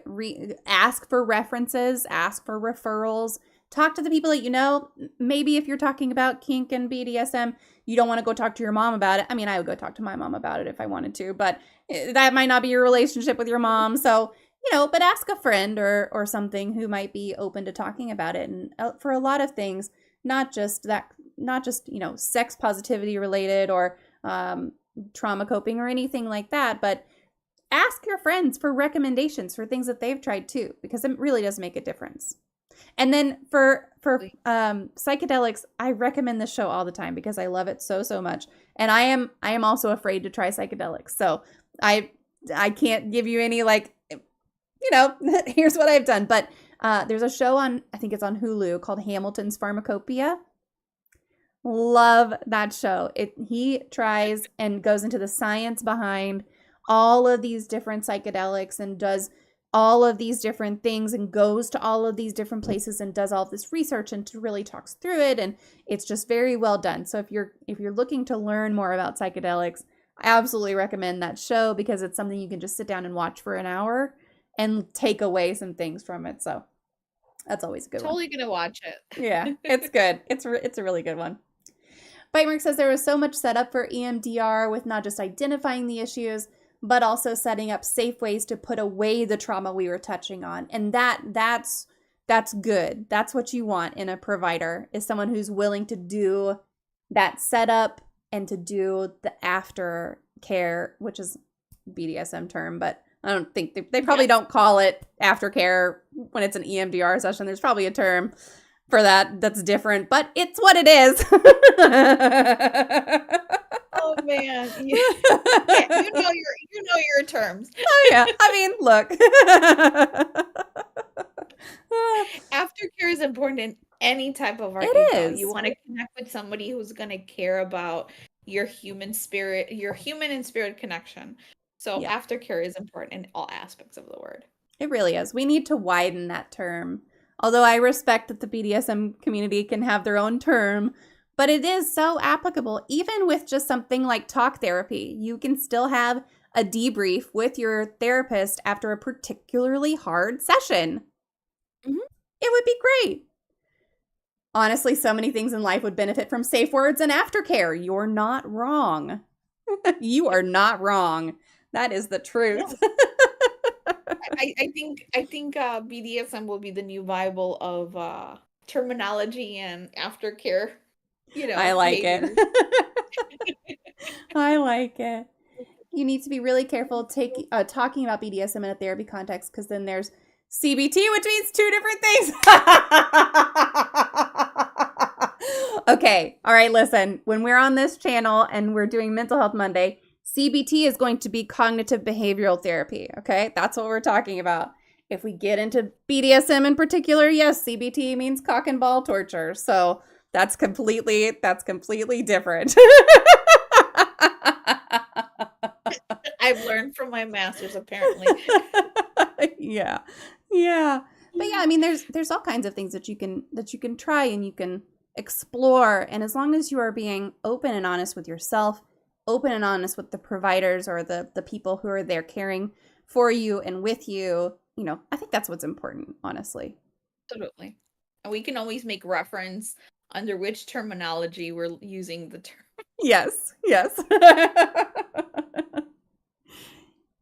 ask for references, ask for referrals, talk to the people that you know. Maybe if you're talking about kink and BDSM, you don't want to go talk to your mom about it. I mean, I would go talk to my mom about it if I wanted to, but that might not be your relationship with your mom. So, but ask a friend or something who might be open to talking about it. And for a lot of things, not just sex positivity related or trauma coping or anything like that, but ask your friends for recommendations for things that they've tried too, because it really does make a difference. And then for psychedelics, I recommend this show all the time because I love it so much. And I am also afraid to try psychedelics. So I can't give you any here's what I've done. But there's a show on, I think it's on Hulu, called Hamilton's Pharmacopoeia. Love that show. He tries and goes into the science behind all of these different psychedelics and does all of these different things and goes to all of these different places and does all this research and really talks through it, and it's just very well done. So if you're looking to learn more about psychedelics, I absolutely recommend that show because it's something you can just sit down and watch for an hour and take away some things from it. So that's always a good one. Totally gonna watch it. Yeah, it's good. It's a really good one. Bitemark says there was so much set up for EMDR with not just identifying the issues, but also setting up safe ways to put away the trauma we were touching on. And that's good. That's what you want in a provider, is someone who's willing to do that setup and to do the aftercare, which is BDSM term, but I don't think they probably don't call it aftercare when it's an EMDR session. There's probably a term for that's different, but it's what it is. Oh man, you know your terms. Oh yeah, I mean, look. Aftercare is important in any type of art. It is. You want to connect with somebody who's going to care about your human and spirit connection. So Yeah. aftercare is important in all aspects of the word. It really is. We need to widen that term. Although I respect that the BDSM community can have their own term, but it is so applicable. Even with just something like talk therapy, you can still have a debrief with your therapist after a particularly hard session. Mm-hmm. It would be great. Honestly, so many things in life would benefit from safe words and aftercare. You're not wrong. You are not wrong. That is the truth. Yeah. I think BDSM will be the new Bible of terminology and aftercare. I like behaviors. it. I like it. You need to be really careful talking about BDSM in a therapy context, because then there's CBT, which means two different things. Okay. All right. Listen, when we're on this channel and we're doing Mental Health Monday, CBT is going to be cognitive behavioral therapy. Okay. That's what we're talking about. If we get into BDSM in particular, yes, CBT means cock and ball torture. So that's completely different. I've learned from my masters, apparently. Yeah. But yeah, I mean, there's all kinds of things that you can try and you can explore. And as long as you are being open and honest with yourself, open and honest with the providers or the people who are there caring for you and with you, I think that's what's important, honestly. Absolutely. And we can always make reference under which terminology we're using the term. Yes.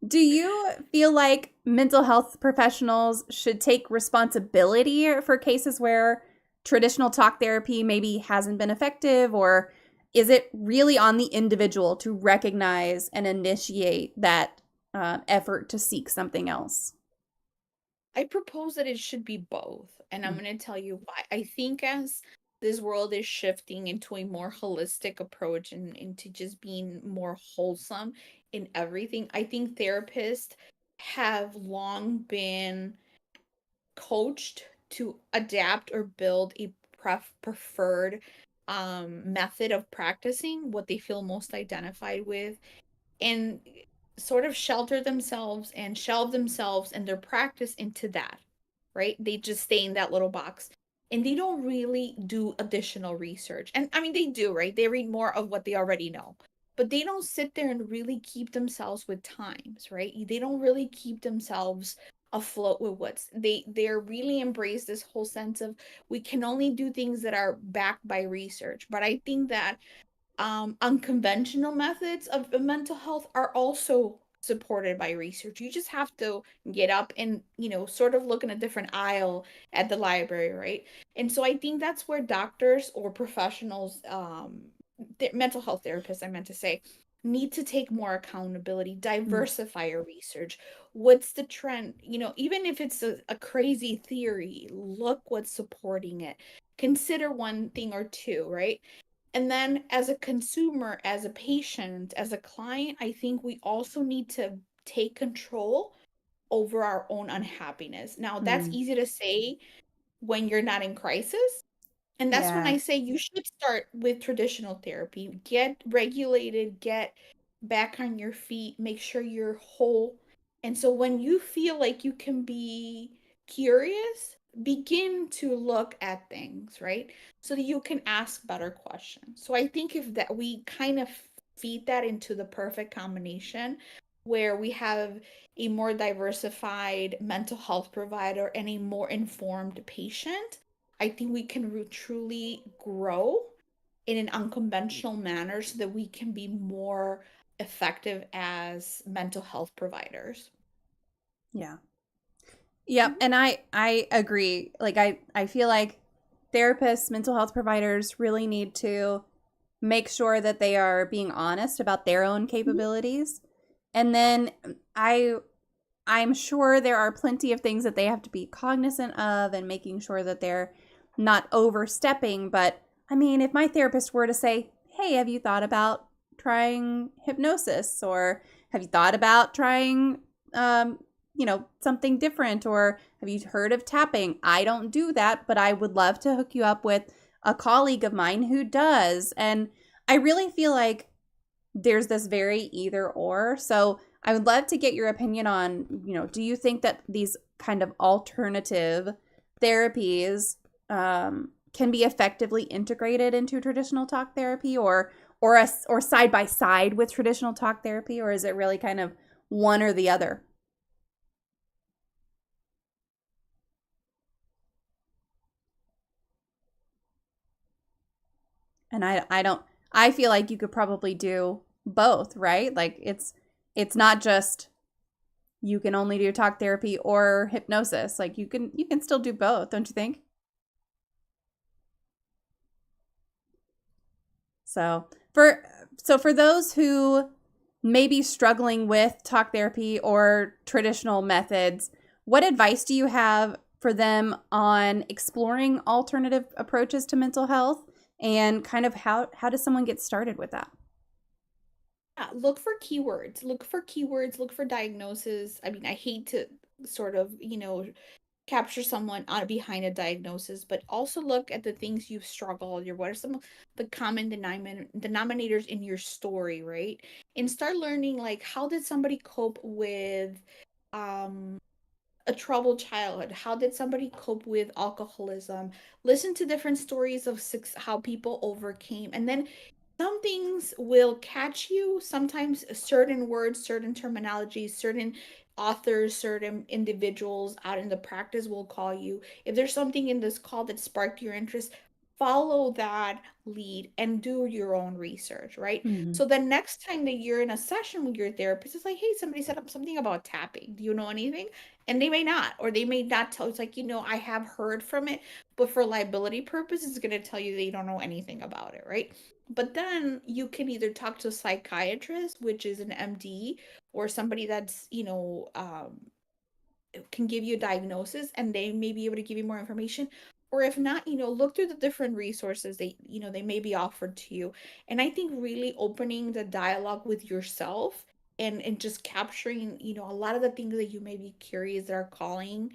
Do you feel like mental health professionals should take responsibility for cases where traditional talk therapy maybe hasn't been effective, or is it really on the individual to recognize and initiate that effort to seek something else? I propose that it should be both, and I'm Mm. going to tell you why. I think as this world is shifting into a more holistic approach and into just being more wholesome in everything, I think therapists have long been coached to adapt or build a preferred method of practicing what they feel most identified with, and sort of shelter themselves and shelve themselves and their practice into that, right? They just stay in that little box and they don't really do additional research. And I mean, they do, right? They read more of what they already know, but they don't sit there and really keep themselves with times, right? They don't really keep themselves afloat with what's they're really embrace this whole sense of we can only do things that are backed by research. But I think that unconventional methods of mental health are also supported by research. You just have to get up and, sort of look in a different aisle at the library, right? And so I think that's where doctors or professionals, mental health therapists, I meant to say, need to take more accountability, Mm. diversify your research. What's the trend? Even if it's a crazy theory, look what's supporting it. Consider one thing or two, right? And then as a consumer, as a patient, as a client, I think we also need to take control over our own unhappiness. Now, that's Mm. easy to say when you're not in crisis, and that's when Yeah. I say you should start with traditional therapy. Get regulated, get back on your feet, make sure you're whole. And so when you feel like you can be curious, begin to look at things, right? So that you can ask better questions. So I think if that we kind of feed that into the perfect combination where we have a more diversified mental health provider and a more informed patient, I think we can truly grow in an unconventional manner so that we can be more effective as mental health providers. Yeah. Yep, Mhm. and I agree. Like I feel like therapists, mental health providers really need to make sure that they are being honest about their own Mhm. capabilities. And then I I'm sure there are plenty of things that they have to be cognizant of and making sure that they're not overstepping, but I mean, if my therapist were to say, "Hey, have you thought about trying hypnosis or have you thought about trying um something different, or have you heard of tapping?" I don't do that, but I would love to hook you up with a colleague of mine who does. And I really feel like there's this very either or. So I would love to get your opinion on, do you think that these kind of alternative therapies can be effectively integrated into traditional talk therapy, or side by side with traditional talk therapy, or is it really kind of one or the other? And I don't I feel like you could probably do both, right? Like it's not just you can only do talk therapy or hypnosis. Like you can still do both, don't you think? So for for those who may be struggling with talk therapy or traditional methods, what advice do you have for them on exploring alternative approaches to mental health, and kind of how does someone get started with that? Yeah, look for keywords. Look for keywords. Look for diagnosis. I mean, I hate to sort of, capture someone on behind a diagnosis, but also look at the things you've struggled. What are some of the common denominators in your story, right? And start learning like how did somebody cope with um a troubled childhood? How did somebody cope with alcoholism? Listen to different stories of how people overcame, and then some things will catch you. Sometimes certain words, certain terminologies, certain authors, certain individuals out in the practice will call you. If there's something in this call that sparked your interest, follow that lead and do your own research, right? Mhm. So the next time that you're in a session with your therapist, it's like, hey, somebody said something about tapping. Do you know anything? And they may not, or they may not tell. It's like, I have heard from it, but for liability purposes, it's going to tell you they don't know anything about it, right? But then you can either talk to a psychiatrist, which is an MD, or somebody that's, can give you a diagnosis and they may be able to give you more information. Or if not, look through the different resources they may be offered to you. And I think really opening the dialogue with yourself and just capturing, a lot of the things that you may be curious that are calling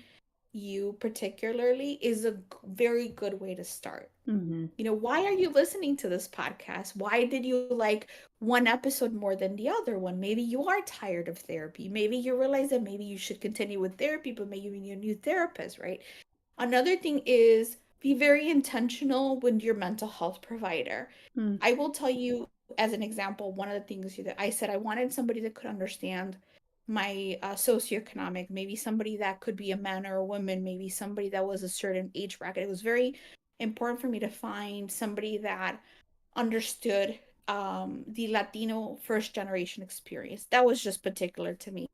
you particularly is a very good way to start. Mm-hmm. Why are you listening to this podcast? Why did you like one episode more than the other one? Maybe you are tired of therapy. Maybe you realize that maybe you should continue with therapy, but maybe you need a new therapist, right? Another thing is be very intentional with your mental health provider. Mm. I will tell you, as an example, one of the things that I said I wanted somebody that could understand my socioeconomic, maybe somebody that could be a man or a woman, maybe somebody that was a certain age bracket. It was very important for me to find somebody that understood the Latino first generation experience. That was just particular to me.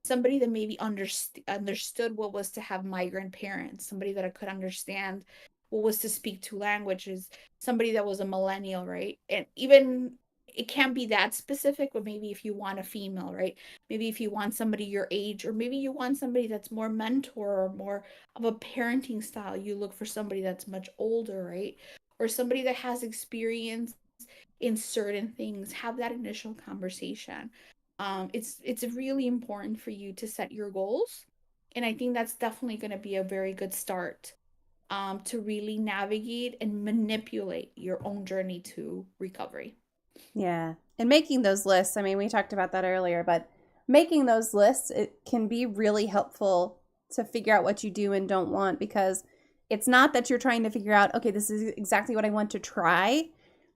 Somebody that maybe understood what was to have migrant parents, somebody that I could understand what was to speak two languages, somebody that was a millennial, right? And even it can't be that specific, but maybe if you want a female, right? Maybe if you want somebody your age, or maybe you want somebody that's more mentor or more of a parenting style, you look for somebody that's much older, right? Or somebody that has experience in certain things. Have that initial conversation. It's really important for you to set your goals, and I think that's definitely going to be a very good start to really navigate and manipulate your own journey to recovery. Yeah. And making those lists, I mean, we talked about that earlier, but making those lists, it can be really helpful to figure out what you do and don't want, because it's not that you're trying to figure out, okay, this is exactly what I want to try.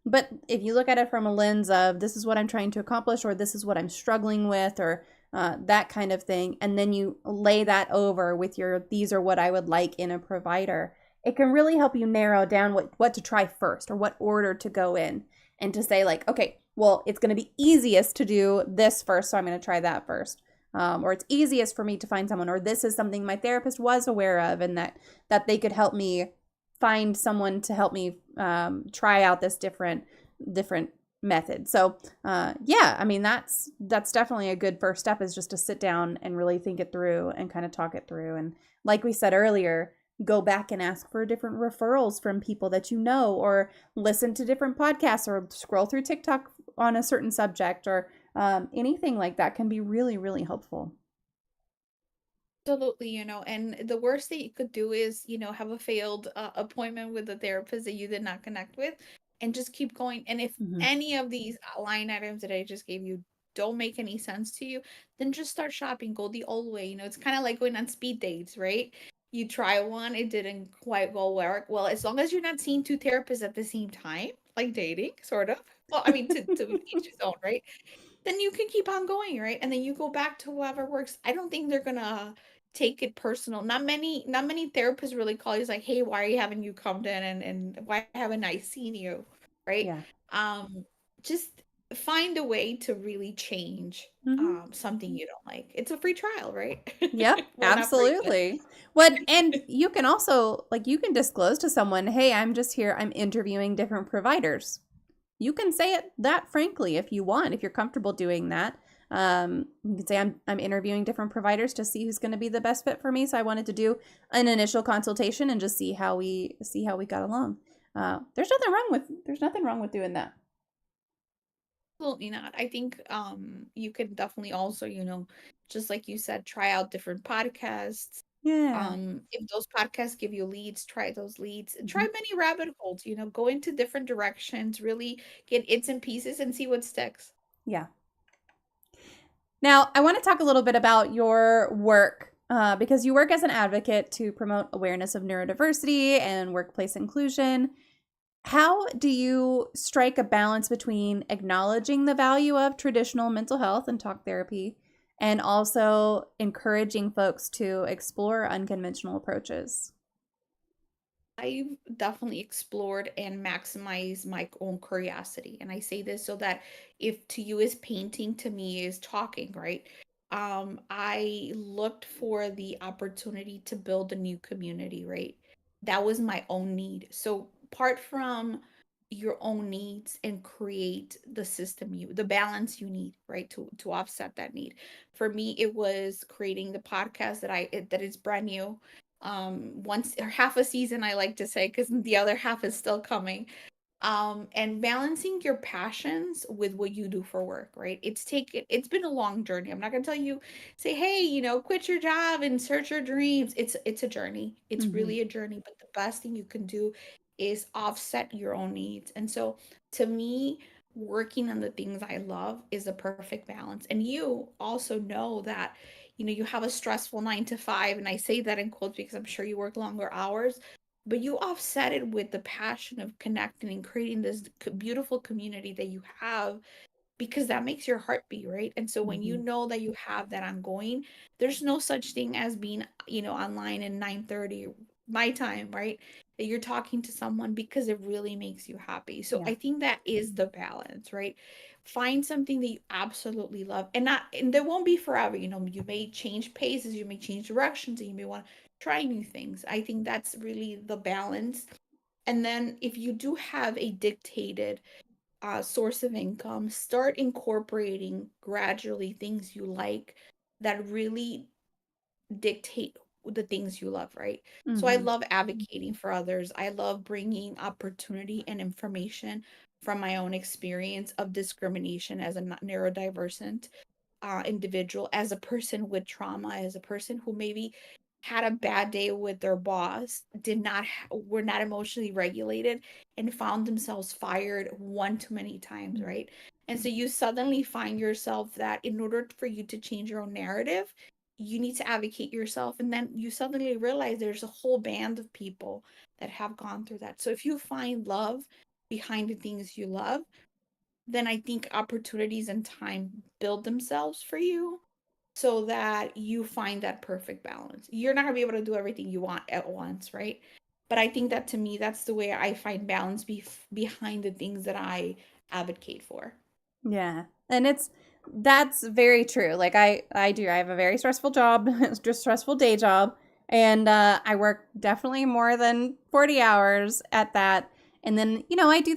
But if you look at it from a lens of this is what I'm trying to accomplish, or this is what I'm struggling with, or that kind of thing, and then you lay that over with your these are what I would like in a provider, it can really help you narrow down what to try first or what order to go in, and to say like, okay, well, it's going to be easiest to do this first, so I'm going to try that first. Or it's easiest for me to find someone, or this is something my therapist was aware of, and that they could help me find someone to help me try out this different method. So yeah, I mean that's definitely a good first step, is just to sit down and really think it through and kind of talk it through. And like we said earlier, go back and ask for different referrals from people that you know, or listen to different podcasts, or scroll through TikTok on a certain subject, or anything like that can be really, really helpful. Absolutely, and the worst that you could do is, have a failed appointment with a therapist that you did not connect with, and just keep going. And if Mm-hmm. any of these line items that I just gave you don't make any sense to you, then just start shopping. Go the old way. It's kind of like going on speed dates, right? You try one, it didn't quite go work. Well, as long as you're not seeing two therapists at the same time, like dating, sort of. Well, I mean, to each his own, right? Then you can keep on going, right? And then you go back to whoever works. I don't think they're gonna take it personal. Not many therapists really call you like, hey, why are you having you come in and why haven't I seen you? Right? Yeah. Um, just find a way to really change Mm-hmm. something you don't like. It's a free trial, right? Yep, Well, not free, but absolutely. What and you can also like you can disclose to someone, "Hey, I'm just here. I'm interviewing different providers." You can say it that frankly if you want, if you're comfortable doing that. You can say I'm interviewing different providers to see who's going to be the best fit for me. So I wanted to do an initial consultation and just see how we got along. There's nothing wrong with doing that. absolutely not. I think you can definitely also, just like you said, try out different podcasts. Yeah. If those podcasts give you leads, try those leads. Try Mhm. many rabbit holes, go into different directions, really get its and pieces and see what sticks. Yeah. Now, I want to talk a little bit about your work, because you work as an advocate to promote awareness of neurodiversity and workplace inclusion. How do you strike a balance between acknowledging the value of traditional mental health and talk therapy, and also encouraging folks to explore unconventional approaches? I've definitely explored and maximized my own curiosity. And I say this so that if to you is painting, to me is talking, right? I looked for the opportunity to build a new community, right? That was my own need. So apart from your own needs and create the balance you need, right, to offset that need. For me, it was creating the podcast that is brand new. Once or half a season, I like to say, because the other half is still coming. And balancing your passions with what you do for work, right? It's been a long journey. I'm not gonna tell you, say, hey, quit your job and search your dreams. It's a journey. It's Mm-hmm. really a journey, but the best thing you can do is offset your own needs. And so, to me, working on the things I love is a perfect balance. And you also know that you have a stressful 9 to 5, and I say that in quotes because I'm sure you work longer hours, but you offset it with the passion of connecting and creating this beautiful community that you have, because that makes your heart beat, right? And so when you Mm-hmm. know that you have that ongoing, there's no such thing as being online in 9:30 my time, right? That you're talking to someone because it really makes you happy. So Yeah. I think that is the balance, right? Find something that you absolutely love, and there won't be forever. You may change paces, you may change directions, and you may want to try new things. I think that's really the balance. And then if you do have a dictated source of income, start incorporating gradually things you like that really dictate the things you love, right? So I Mm-hmm. love advocating for others. I love bringing opportunity and information from my own experience of discrimination as a neurodivergent individual, as a person with trauma, as a person who maybe had a bad day with their boss, were not emotionally regulated, and found themselves fired one too many times, right? And so you suddenly find yourself that in order for you to change your own narrative, you need to advocate yourself. And then you suddenly realize there's a whole band of people that have gone through that. So if you find love behind the things you love, then I think opportunities and time build themselves for you so that you find that perfect balance. You're not going to be able to do everything you want at once, right? But I think that, to me, that's the way I find balance behind the things that I advocate for. Yeah. And that's very true. Like I have a very stressful job, just stressful day job, and I work definitely more than 40 hours at that. And then, I do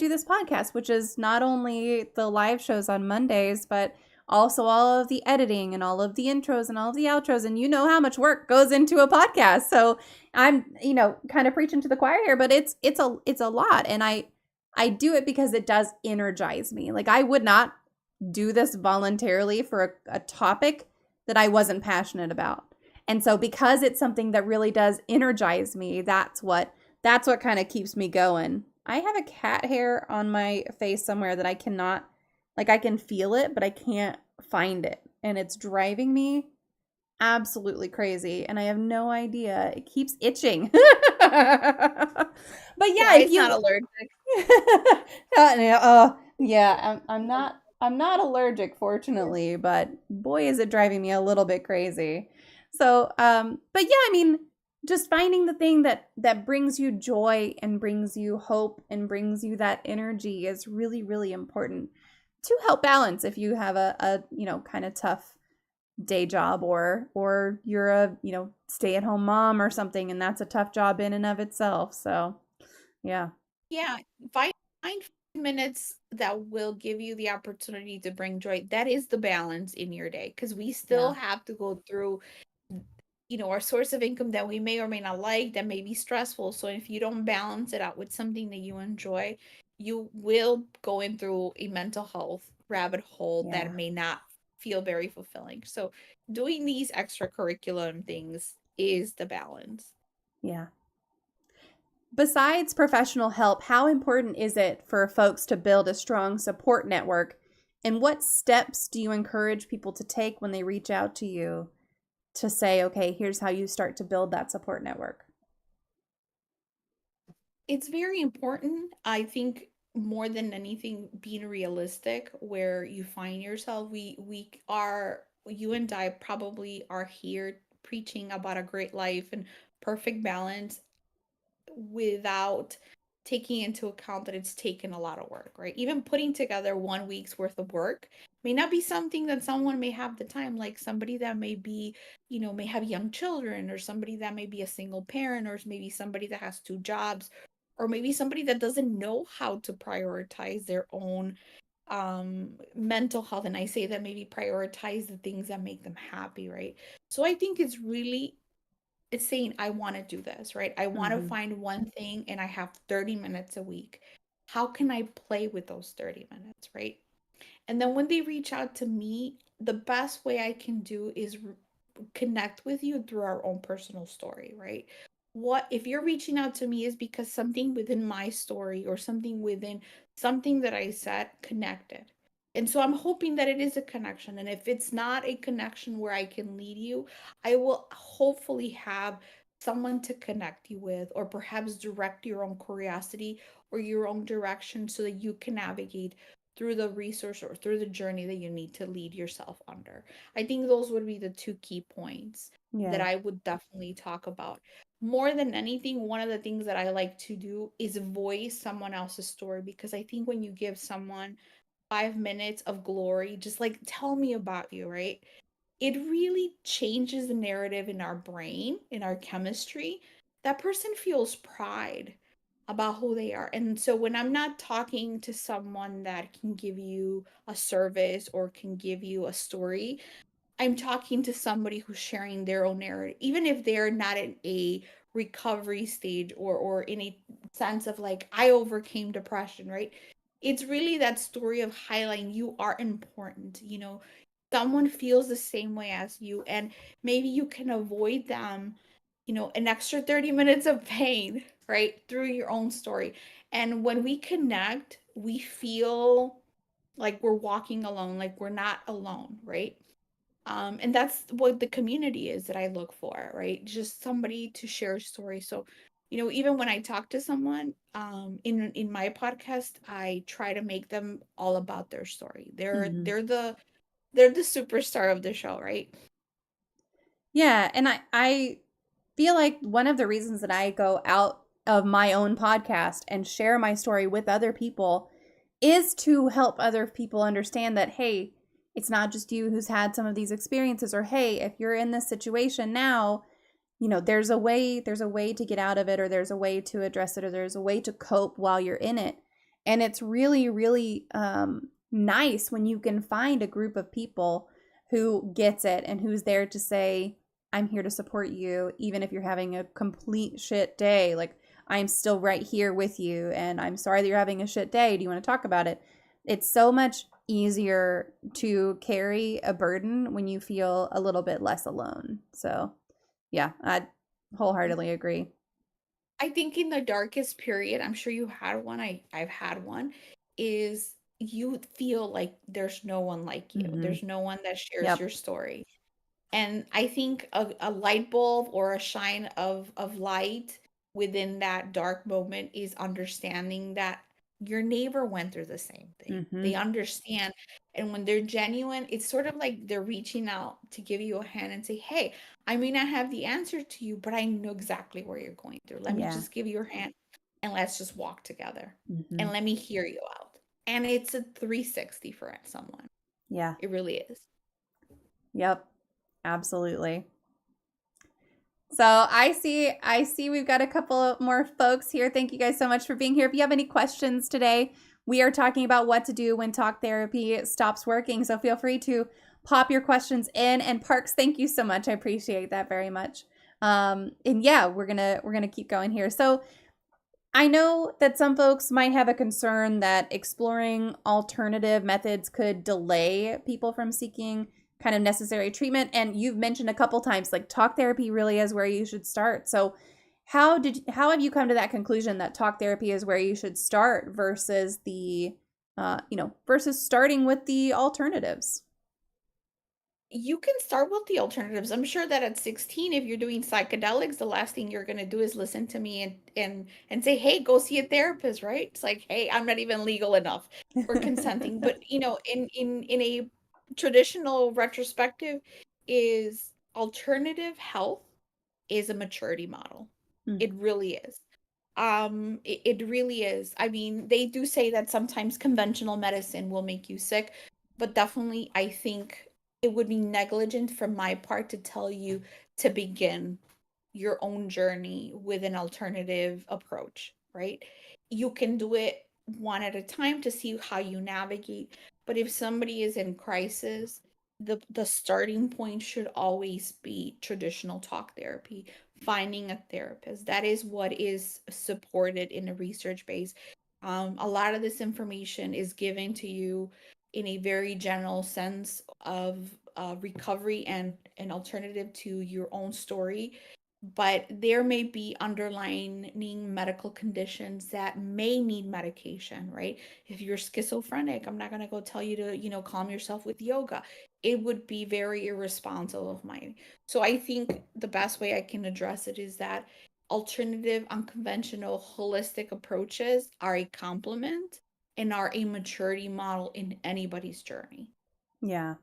this podcast, which is not only the live shows on Mondays, but also all of the editing and all of the intros and all of the outros, and you know how much work goes into a podcast. So I'm, kind of preaching to the choir here, but it's a lot, and I do it because it does energize me. Like, I would not do this voluntarily for a topic that I wasn't passionate about. And so because it's something that really does energize me, that's what kind of keeps me going. I have a cat hair on my face somewhere that I cannot, like, I can feel it, but I can't find it. And it's driving me absolutely crazy, and I have no idea. It keeps itching. But yeah, Yeah, if it's not you allergic. yeah, I'm not allergic, fortunately, but boy is it driving me a little bit crazy. So, but yeah, I mean, just finding the thing that brings you joy and brings you hope and brings you that energy is really, really important to help balance if you have a kind of tough day job, or you're a, stay-at-home mom or something, and that's a tough job in and of itself. So, yeah. Yeah, find 5 minutes that will give you the opportunity to bring joy. That is the balance in your day, because we still Yeah. have to go through our source of income that we may or may not like, that may be stressful. So if you don't balance it out with something that you enjoy, you will go in through a mental health rabbit hole that Yeah. may not feel very fulfilling. So doing these extracurricular things is the balance. Yeah. Besides professional help, how important is it for folks to build a strong support network? And what steps do you encourage people to take when they reach out to you to say, okay, here's how you start to build that support network? It's very important. I think more than anything, being realistic where you find yourself. You and I probably are here preaching about a great life and perfect balance without taking into account that it's taken a lot of work, right? Even putting together 1 week's worth of work may not be something that someone may have the time, like somebody that may have young children, or somebody that may be a single parent, or maybe somebody that has two jobs, or maybe somebody that doesn't know how to prioritize their own mental health. And I say that maybe prioritize the things that make them happy, right? So I think it's saying I want to do this, right? I want to Mm-hmm. find one thing and I have 30 minutes a week. How can I play with those 30 minutes, right? And then when they reach out to me, the best way I can do is connect with you through our own personal story, right? What if you're reaching out to me is because something within my story or something within something that I said connected. And so I'm hoping that it is a connection. And if it's not a connection where I can lead you, I will hopefully have someone to connect you with, or perhaps direct your own curiosity or your own direction so that you can navigate through the resource or through the journey that you need to lead yourself under. I think those would be the two key points that Yeah. I would definitely talk about. More than anything, one of the things that I like to do is voice someone else's story, because I think when you give someone 5 minutes of glory, just like tell me about you, right? It really changes the narrative in our brain, in our chemistry. That person feels pride about who they are. And so when I'm not talking to someone that can give you a service or can give you a story, I'm talking to somebody who's sharing their own narrative, even if they're not in a recovery stage or in a sense of like, I overcame depression, right? It's really that story of highlighting you are important. Someone feels the same way as you, and maybe you can avoid them, an extra 30 minutes of pain, right? Through your own story. And when we connect, we feel like we're walking alone, like we're not alone, right? And that's what the community is that I look for, right? Just somebody to share a story. So, even when I talk to someone, in my podcast, I try to make them all about their story. They're Mm-hmm. they're the they're the superstar of the show, right? Yeah, and I feel like one of the reasons that I go out of my own podcast and share my story with other people is to help other people understand that, hey, it's not just you who's had some of these experiences, or hey, if you're in this situation now, there's a way to get out of it, or there's a way to address it, or there's a way to cope while you're in it. And it's really, really nice when you can find a group of people who gets it and who's there to say, I'm here to support you, even if you're having a complete shit day. Like, I'm still right here with you, and I'm sorry that you're having a shit day. Do you want to talk about it? It's so much easier to carry a burden when you feel a little bit less alone. So, yeah, I wholeheartedly agree. I think in the darkest period, I'm sure you had one, I've had one, is you feel like there's no one like you. Mm-hmm. There's no one that shares Yep. your story. And I think a light bulb or a shine of light within that dark moment is understanding that your neighbor went through the same thing. Mm-hmm. They understand. And when they're genuine, it's sort of like they're reaching out to give you a hand and say, hey, I may not have the answer to you, but I know exactly where you're going through. Let me Yeah. just give you your hand and let's just walk together Mm-hmm. and let me hear you out. And it's a 360 for someone. Yeah. It really is. Yep. Absolutely. So I see we've got a couple more folks here. Thank you guys so much for being here. If you have any questions today, we are talking about what to do when talk therapy stops working. So feel free to pop your questions in. And Parks, thank you so much. I appreciate that very much. And yeah, we're gonna keep going here. So I know that some folks might have a concern that exploring alternative methods could delay people from seeking kind of necessary treatment. And you've mentioned a couple times, like, talk therapy really is where you should start. So how have you come to that conclusion that talk therapy is where you should start versus versus starting with the alternatives? You can start with the alternatives. I'm sure that at 16, if you're doing psychedelics, the last thing you're gonna do is listen to me and say, "Hey, go see a therapist," right? It's like, "Hey, I'm not even legal enough or consenting." But in a traditional retrospective, is alternative health is a maturity model. Mm, It really is. It really is. I mean, they do say that sometimes conventional medicine will make you sick, but definitely I think it would be negligent from my part to tell you to begin your own journey with an alternative approach. right? You can do it one at a time to see how you navigate. But if somebody is in crisis, the starting point should always be traditional talk therapy, finding a therapist. That is what is supported in a research base. A lot of this information is given to you in a very general sense of recovery and an alternative to your own story, but there may be underlying medical conditions that may need medication, right? If you're schizophrenic, I'm not going to go tell you to, calm yourself with yoga. It would be very irresponsible of mine. So I think the best way I can address it is that alternative, unconventional, holistic approaches are a complement and are a maturity model in anybody's journey. Yeah.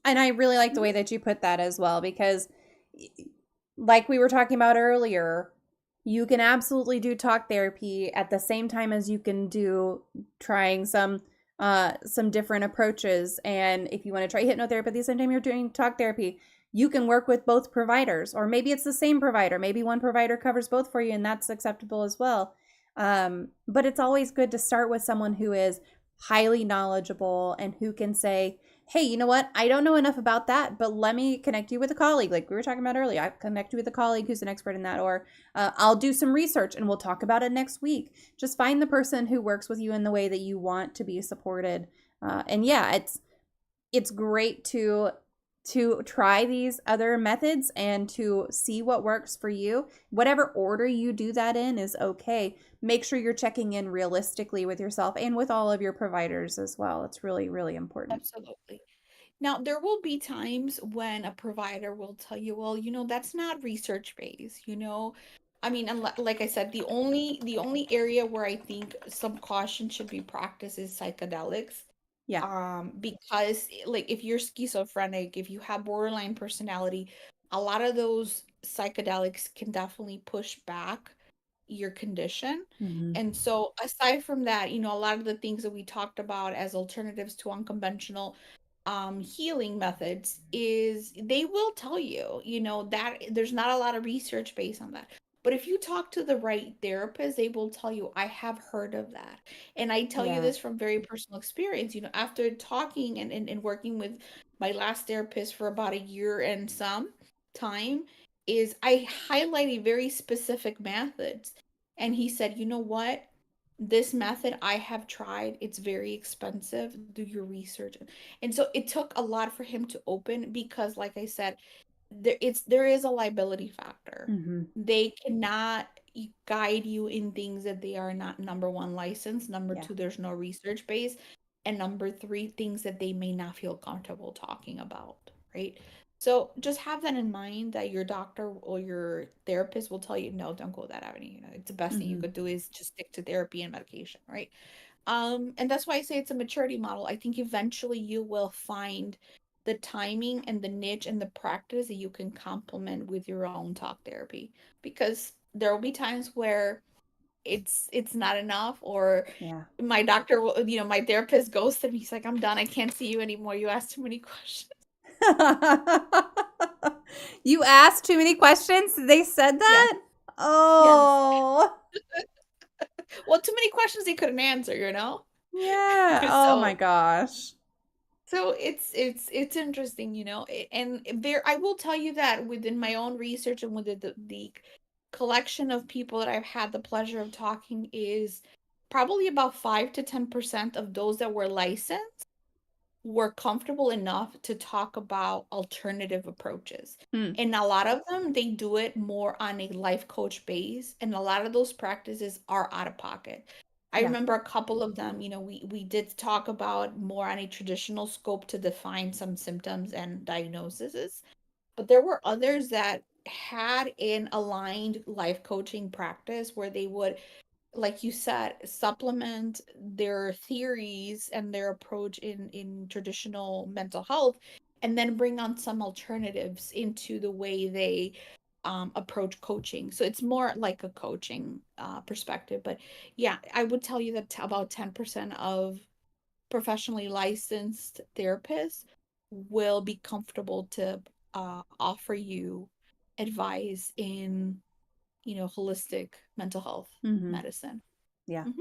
And I really like the way that you put that as well, because like we were talking about earlier, you can absolutely do talk therapy at the same time as you can do trying some different approaches. And if you want to try hypnotherapy at the same time you're doing talk therapy, you can work with both providers, or maybe it's the same provider. Maybe one provider covers both for you, and that's acceptable as well. But it's always good to start with someone who is highly knowledgeable and who can say, hey, you know what? I don't know enough about that, but let me connect you with a colleague. Like we were talking about earlier, I connect you with a colleague who's an expert in that, or I'll do some research and we'll talk about it next week. Just find the person who works with you in the way that you want to be supported. And yeah, it's great to try these other methods and to see what works for you. Whatever order you do that in is okay. Make sure you're checking in realistically with yourself and with all of your providers as well. It's really, really important. Absolutely. Now, there will be times when a provider will tell you, well, that's not research based. I mean, and like I said, the only area where I think some caution should be practiced is psychedelics. Yeah. Because like if you're schizophrenic, if you have borderline personality, a lot of those psychedelics can definitely push back your condition. Mm-hmm. And so aside from that, a lot of the things that we talked about as alternatives to unconventional healing methods is they will tell you, that there's not a lot of research based on that. But if you talk to the right therapist, they will tell you, I have heard of that. And I tell you Yeah. this from very personal experience. After talking and working with my last therapist for about a year and some time, is I highlighted very specific methods. And he said, you know what? This method I have tried, it's very expensive. Do your research. And so it took a lot for him to open because, like I said, there is a liability factor. Mm-hmm. They cannot guide you in things that they are not, number one, licensed. Number Yeah. two, there's no research base. And number three, things that they may not feel comfortable talking about, right? So just have that in mind that your doctor or your therapist will tell you, no, don't go that avenue. It's the best thing you Mm-hmm. could do is just stick to therapy and medication, right? And that's why I say it's a maturity model. I think eventually you will find the timing and the niche and the practice that you can complement with your own talk therapy. Because there will be times where it's not enough, or Yeah. my doctor will, my therapist ghosted me. He's like, I'm done. I can't see you anymore. You asked too many questions. You asked too many questions? They said Yes, that? yes. Oh. Well, too many questions they couldn't answer. Yeah. Oh my So gosh. So it's interesting, and there I will tell you that within my own research and within the collection of people that I've had the pleasure of talking is probably about 5 to 10% of those that were licensed were comfortable enough to talk about alternative approaches. Hmm. And a lot of them, they do it more on a life coach base, and a lot of those practices are out of pocket. I Yeah. remember a couple of them, we did talk about more on a traditional scope to define some symptoms and diagnoses, but there were others that had an aligned life coaching practice where they would, like you said, supplement their theories and their approach in traditional mental health, and then bring on some alternatives into the way they approach coaching. So it's more like a coaching perspective. But yeah, I would tell you that about 10% of professionally licensed therapists will be comfortable to offer you advice in holistic mental health Mm-hmm. medicine. Yeah. Mhm.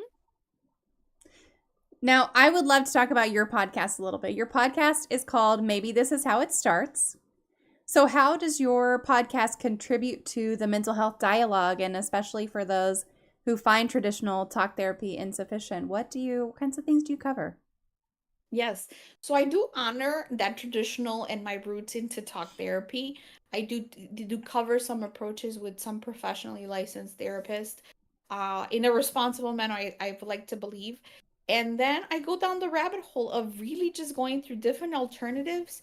Now, I would love to talk about your podcast a little bit. Your podcast is called Maybe This Is How It Starts. So, how does your podcast contribute to the mental health dialogue, and especially for those who find traditional talk therapy insufficient? What kinds of things do you cover? Yes. So I do honor that traditional and my roots into talk therapy. I do cover some approaches with some professionally licensed therapists, in a responsible manner, I would like to believe. And then I go down the rabbit hole of really just going through different alternatives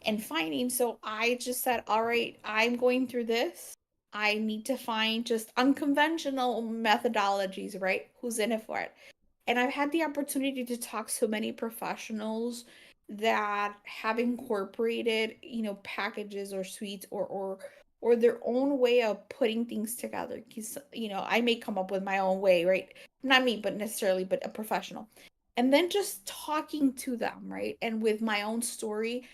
and finding. So I just said, all right, I'm going through this. I need to find just unconventional methodologies, right? Who's in it for it? And I've had the opportunity to talk to many professionals that have incorporated, packages or suites or their own way of putting things together. Because, I may come up with my own way, right? Not me, but necessarily, but a professional. And then just talking to them, right? And with my own story,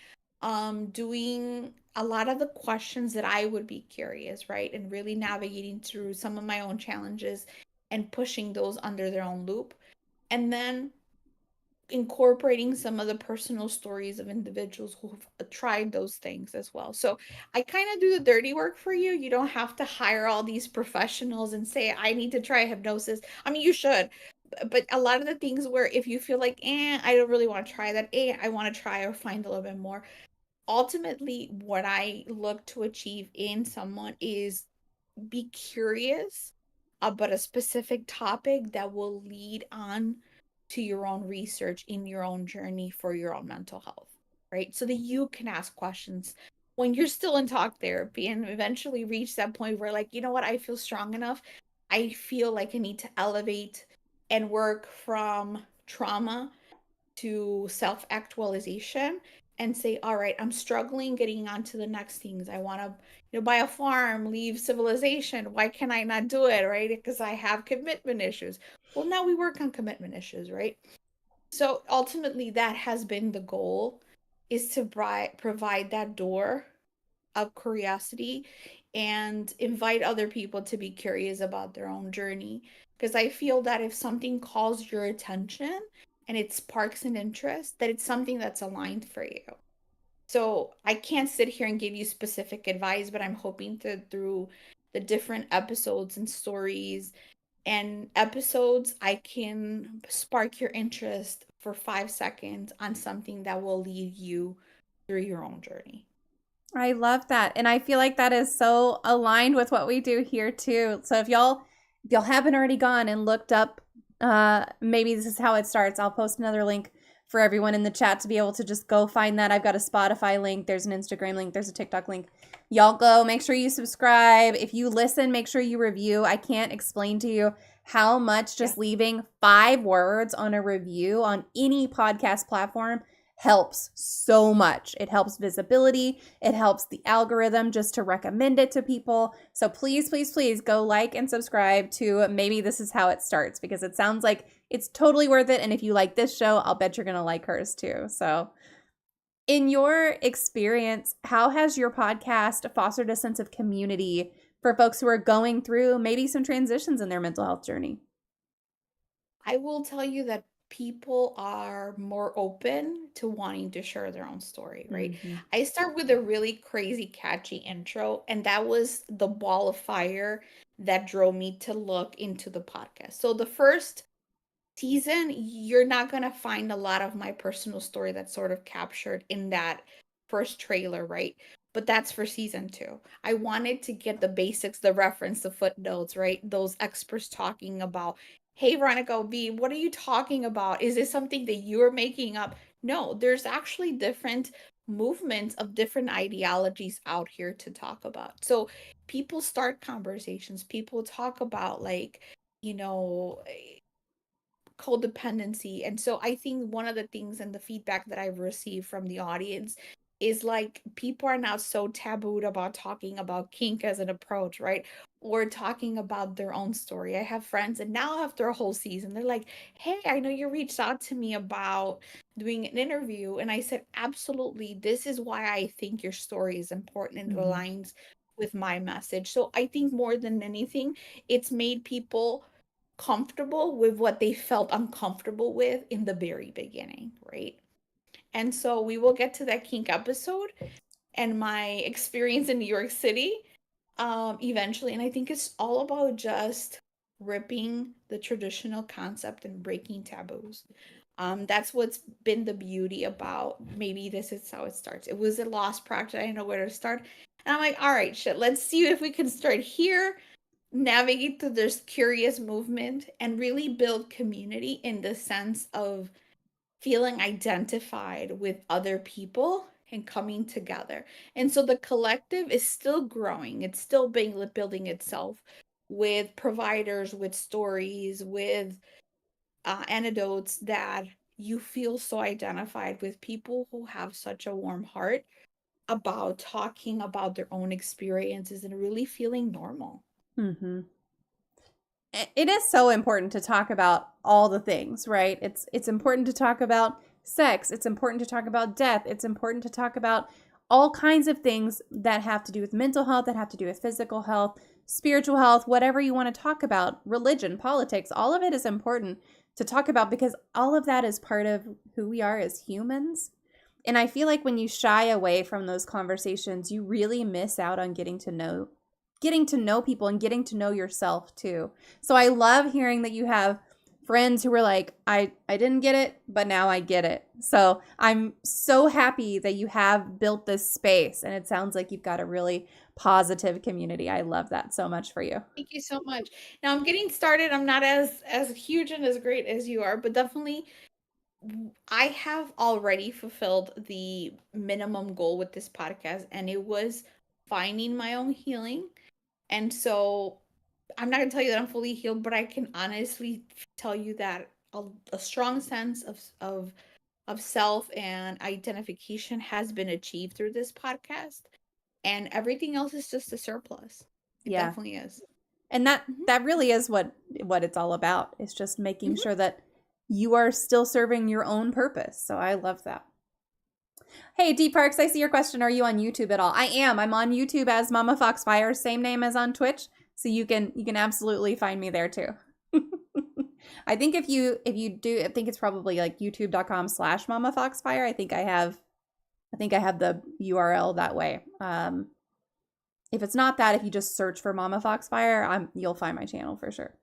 doing a lot of the questions that I would be curious, right? And really navigating through some of my own challenges and pushing those under their own loop, and then incorporating some of the personal stories of individuals who've tried those things as well. So I kind of do the dirty work for you. You don't have to hire all these professionals and say, I need to try hypnosis. I mean, you should. But a lot of the things where if you feel like, I don't really want to try that, I want to try or find a little bit more. Ultimately, what I look to achieve in someone is be curious about a specific topic that will lead on to your own research in your own journey for your own mental health, right? So that you can ask questions when you're still in talk therapy and eventually reach that point where, like, you know what, I feel strong enough. I feel like I need to elevate and work from trauma to self actualization and say, all right, I'm struggling getting on to the next things. I want to, buy a farm, leave civilization. Why can I not do it, right? Because I have commitment issues. Well, now we work on commitment issues, right? So ultimately, that has been the goal, is to provide that door of curiosity and invite other people to be curious about their own journey. Because I feel that if something calls your attention and it sparks an interest, that it's something that's aligned for you. So I can't sit here and give you specific advice, but I'm hoping to, through the different episodes and stories and episodes, I can spark your interest for 5 seconds on something that will lead you through your own journey. I love that. And I feel like that is so aligned with what we do here too. So if y'all haven't already gone and looked up maybe this is how it starts, I'll post another link for everyone in the chat to be able to just go find that. I've got a Spotify link, there's an Instagram link, there's a TikTok link. Y'all go, make sure you subscribe. If you listen, make sure you review. I can't explain to you how much just leaving 5 words on a review on any podcast platform helps so much. It helps visibility. It helps the algorithm just to recommend it to people. So please, please, please go like and subscribe to Maybe This Is How It Starts, because it sounds like it's totally worth it. And if you like this show, I'll bet you're going to like hers too. So in your experience, how has your podcast fostered a sense of community for folks who are going through maybe some transitions in their mental health journey? I will tell you that people are more open to wanting to share their own story, right? Mm-hmm. I start with a really crazy, catchy intro, and that was the ball of fire that drove me to look into the podcast. So the first season, you're not going to find a lot of my personal story that's sort of captured in that first trailer, right? But that's for season 2. I wanted to get the basics, the reference, the footnotes, right? Those experts talking about, hey, Veronica V, what are you talking about? Is this something that you're making up? No, there's actually different movements of different ideologies out here to talk about. So people start conversations, people talk about, like, you know, codependency. And so I think one of the things and the feedback that I've received from the audience is, like, people are now so tabooed about talking about kink as an approach, right? Or talking about their own story. I have friends, and now after a whole season, they're like, hey, I know you reached out to me about doing an interview. And I said, absolutely. This is why I think your story is important and it Mm-hmm. aligns with my message. So I think more than anything, it's made people comfortable with what they felt uncomfortable with in the very beginning, right? And so we will get to that kink episode and my experience in New York City eventually. And I think it's all about just ripping the traditional concept and breaking taboos. That's what's been the beauty about maybe this is how it starts. It was a lost practice. I didn't know where to start. And I'm like, all right, shit, let's see if we can start here, navigate through this curious movement, and really build community in the sense of feeling identified with other people and coming together. And so the collective is still growing. It's still building itself with providers, with stories, with anecdotes that you feel so identified with people who have such a warm heart about talking about their own experiences and really feeling normal. Mm-hmm. It is so important to talk about all the things, right? It's important to talk about sex. It's important to talk about death. It's important to talk about all kinds of things that have to do with mental health, that have to do with physical health, spiritual health, whatever you want to talk about, religion, politics, all of it is important to talk about because all of that is part of who we are as humans. And I feel like when you shy away from those conversations, you really miss out on getting to know people and getting to know yourself too. So I love hearing that you have friends who were like, I didn't get it, but now I get it. So I'm so happy that you have built this space and it sounds like you've got a really positive community. I love that so much for you. Thank you so much. Now I'm getting started. I'm not as huge and as great as you are, but definitely I have already fulfilled the minimum goal with this podcast, and it was finding my own healing. And so I'm not going to tell you that I'm fully healed, but I can honestly tell you that a strong sense of self and identification has been achieved through this podcast, and everything else is just a surplus. It Yeah. definitely is. And that really is what it's all about. It's just making Mhm. sure that you are still serving your own purpose. So I love that. Hey, D Parks, I see your question. Are you on YouTube at all? I am. I'm on YouTube as MommaFoxFire, same name as on Twitch. So you can absolutely find me there too. I think if you do, I think it's probably like youtube.com/MommaFoxFire. I think I have the URL that way. If it's not that, if you just search for MommaFoxFire, you'll find my channel for sure.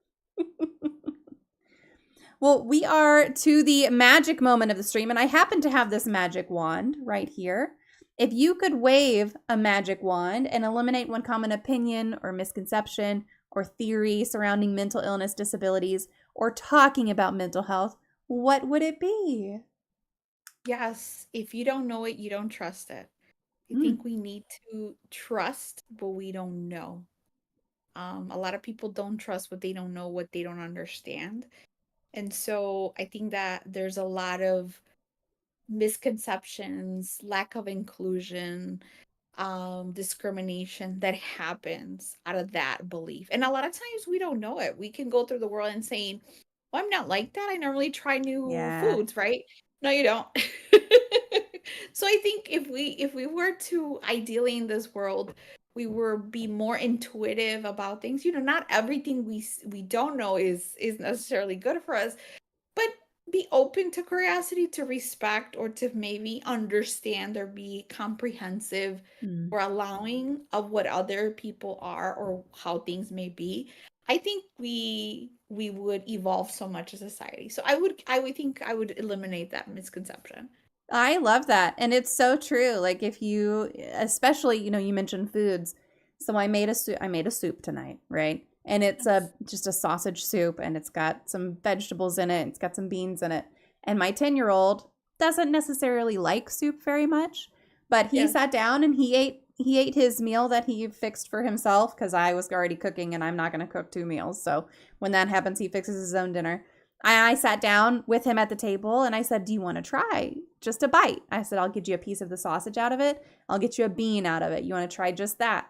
Well, we are to the magic moment of the stream, and I happen to have this magic wand right here. If you could wave a magic wand and eliminate one common opinion or misconception or theory surrounding mental illness, disabilities, or talking about mental health, what would it be? Yes, if you don't know it, you don't trust it. I think we need to trust what we don't know. A lot of people don't trust what they don't know, what they don't understand. And so I think that there's a lot of misconceptions, lack of inclusion, discrimination that happens out of that belief. And a lot of times we don't know it. We can go through the world and saying, well, I'm not like that. I normally try new foods, right? No, you don't. So I think if we were to ideally in this world, we were be more intuitive about things. You know, not everything we don't know is necessarily good for us, but be open to curiosity, to respect, or to maybe understand or be comprehensive or allowing of what other people are or how things may be. I think we would evolve so much as a society. So I would think I would eliminate that misconception. I love that. And it's so true. Like if you, especially, you mentioned foods. So I made a soup tonight, right? And it's just a sausage soup and it's got some vegetables in it. It's got some beans in it. And my 10-year-old doesn't necessarily like soup very much, but he sat down and he ate his meal that he fixed for himself because I was already cooking and I'm not going to cook 2 meals. So when that happens, he fixes his own dinner. I sat down with him at the table and I said, do you want to try just a bite? I said, I'll get you a piece of the sausage out of it. I'll get you a bean out of it. You want to try just that?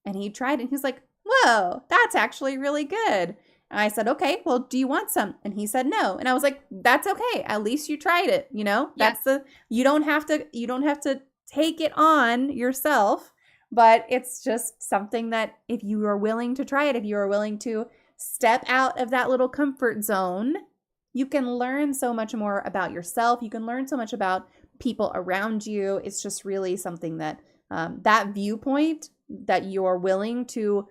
And he tried it and he was like, whoa, that's actually really good. And I said, okay, well, do you want some? And he said no. And I was like, that's okay. At least you tried it. That's you don't have to take it on yourself, but it's just something that if you are willing to try it, if you are willing to step out of that little comfort zone, you can learn so much more about yourself. You can learn so much about people around you. It's just really something that that viewpoint that you're willing to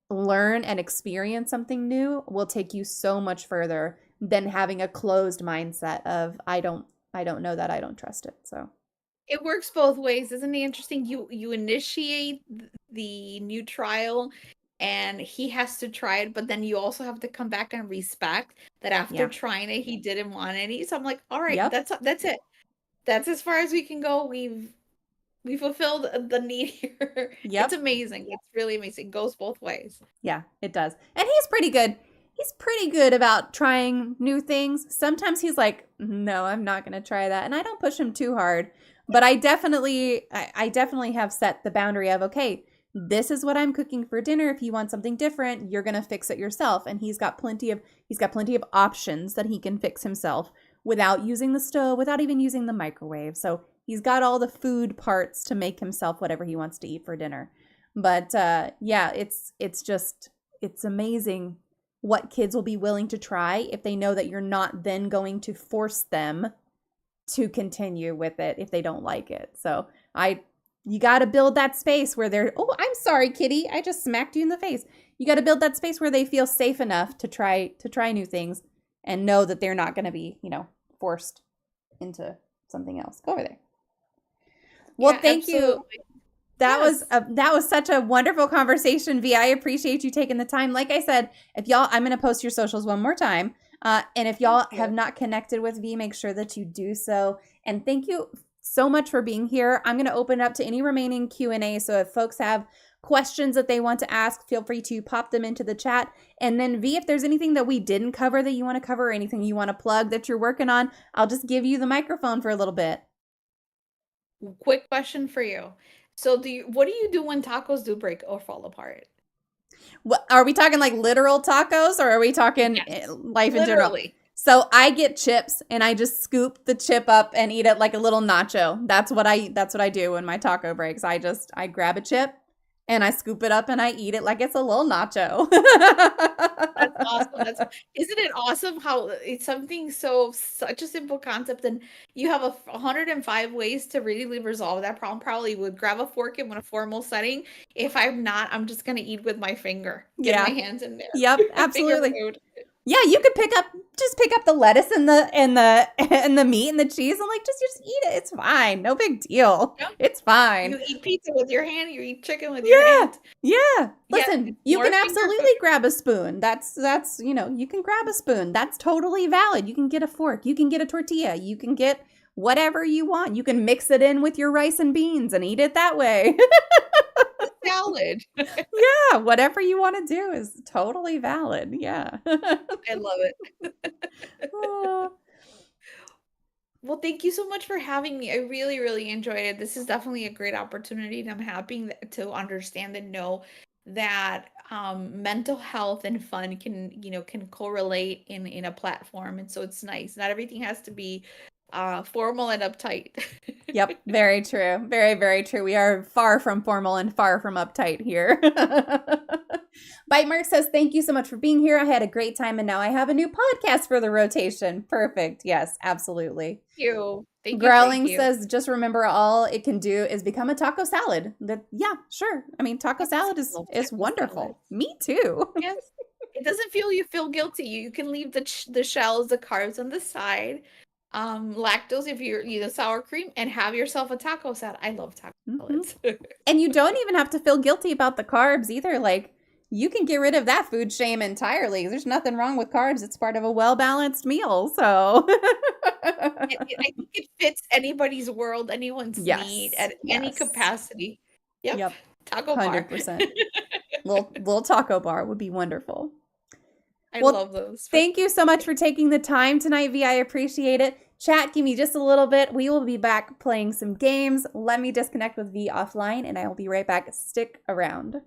learn and experience something new will take you so much further than having a closed mindset of I don't know that, I don't trust it. So It works both ways. Isn't it interesting? You initiate the new trial and he has to try it, but then you also have to come back and respect that after yeah. trying it, he didn't want any. So I'm like, all right, Yep. that's it. That's as far as we can go. We fulfilled the need here. It's Yep. amazing. It's really amazing. It goes both ways. Yeah, it does. And he's pretty good. He's pretty good about trying new things. Sometimes he's like, "No, I'm not going to try that." And I don't push him too hard, but I definitely have set the boundary of, "Okay, this is what I'm cooking for dinner. If you want something different, you're going to fix it yourself." And he's got plenty of options that he can fix himself without using the stove, without even using the microwave. So, he's got all the food parts to make himself whatever he wants to eat for dinner. But yeah, it's amazing what kids will be willing to try if they know that you're not then going to force them to continue with it if they don't like it. So you got to build that space where they're, oh, I'm sorry, kitty, I just smacked you in the face. You got to build that space where they feel safe enough to try new things and know that they're not going to be, forced into something else. Go over there. Well, Yeah, thank you. absolutely. That was such a wonderful conversation, V. I appreciate you taking the time. Like I said, if y'all, I'm going to post your socials one more time. And if y'all have not connected with V, make sure that you do so. And thank you so much for being here. I'm going to open it up to any remaining Q&A. So if folks have questions that they want to ask, feel free to pop them into the chat. And then V, if there's anything that we didn't cover that you want to cover or anything you want to plug that you're working on, I'll just give you the microphone for a little bit. Quick question for you. So what do you do when tacos do break or fall apart? What, are we talking like literal tacos or are we talking life in general? So I get chips and I just scoop the chip up and eat it like a little nacho. That's what I do when my taco breaks. I grab a chip and I scoop it up and I eat it like it's a little nacho. That's awesome. Isn't it awesome how it's such a simple concept, and you have 105 ways to really resolve that problem. Probably would grab a fork in a formal setting. If I'm not, I'm just gonna eat with my finger. Get my hands in there. Yep, absolutely. Yeah, you could pick up the lettuce and the meat and the cheese and like just eat it. It's fine. No big deal. Yep. It's fine. You eat pizza with your hand, you eat chicken with your hand. Yeah. Listen, you can absolutely grab a spoon. That's you can grab a spoon. That's totally valid. You can get a fork, you can get a tortilla, you can get whatever you want. You can mix it in with your rice and beans and eat it that way. Salad. Yeah, whatever you want to do is totally valid. Yeah. I love it. Well, thank you so much for having me. I really, really enjoyed it. This is definitely a great opportunity, and I'm happy to understand and know that mental health and fun can correlate in a platform, and so it's nice. Not everything has to be formal and uptight. Yep, very true. Very, very true. We are far from formal and far from uptight here. Bite Mark says, thank you so much for being here. I had a great time, and now I have a new podcast for the rotation. Perfect. Yes, absolutely. Thank you. Growling says, just remember all it can do is become a taco salad. Yeah, sure. I mean, taco salad is wonderful. Salad. Me too. Yes. It doesn't feel guilty. You can leave the shells, the carbs on the side. Lactose if you're eat a sour cream, and have yourself a taco salad. I love taco salads. And you don't even have to feel guilty about the carbs either. Like, you can get rid of that food shame entirely. There's nothing wrong with carbs. It's part of a well-balanced meal. So I think it fits anybody's world, anyone's need at any capacity. Yep. Taco 100%. Bar. little taco bar would be wonderful. I love those. Thank you so much for taking the time tonight, V. I appreciate it. Chat, give me just a little bit. We will be back playing some games. Let me disconnect with V offline, and I will be right back. Stick around.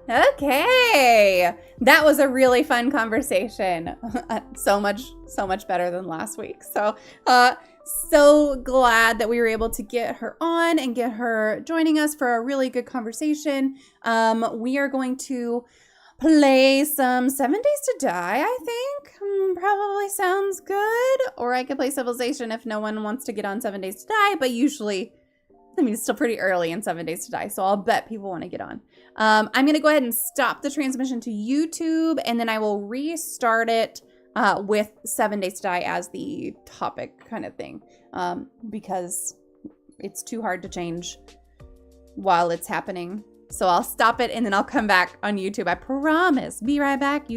Okay, that was a really fun conversation. so much better than last week. So glad that we were able to get her on and get her joining us for a really good conversation. We are going to play some 7 Days to Die, I think. Probably sounds good. Or I could play Civilization if no one wants to get on 7 Days to Die, but usually, I mean, it's still pretty early in 7 Days to Die, so I'll bet people want to get on. I'm going to go ahead and stop the transmission to YouTube, and then I will restart it with 7 Days to Die as the topic kind of thing, because it's too hard to change while it's happening. So I'll stop it, and then I'll come back on YouTube. I promise. Be right back, YouTube.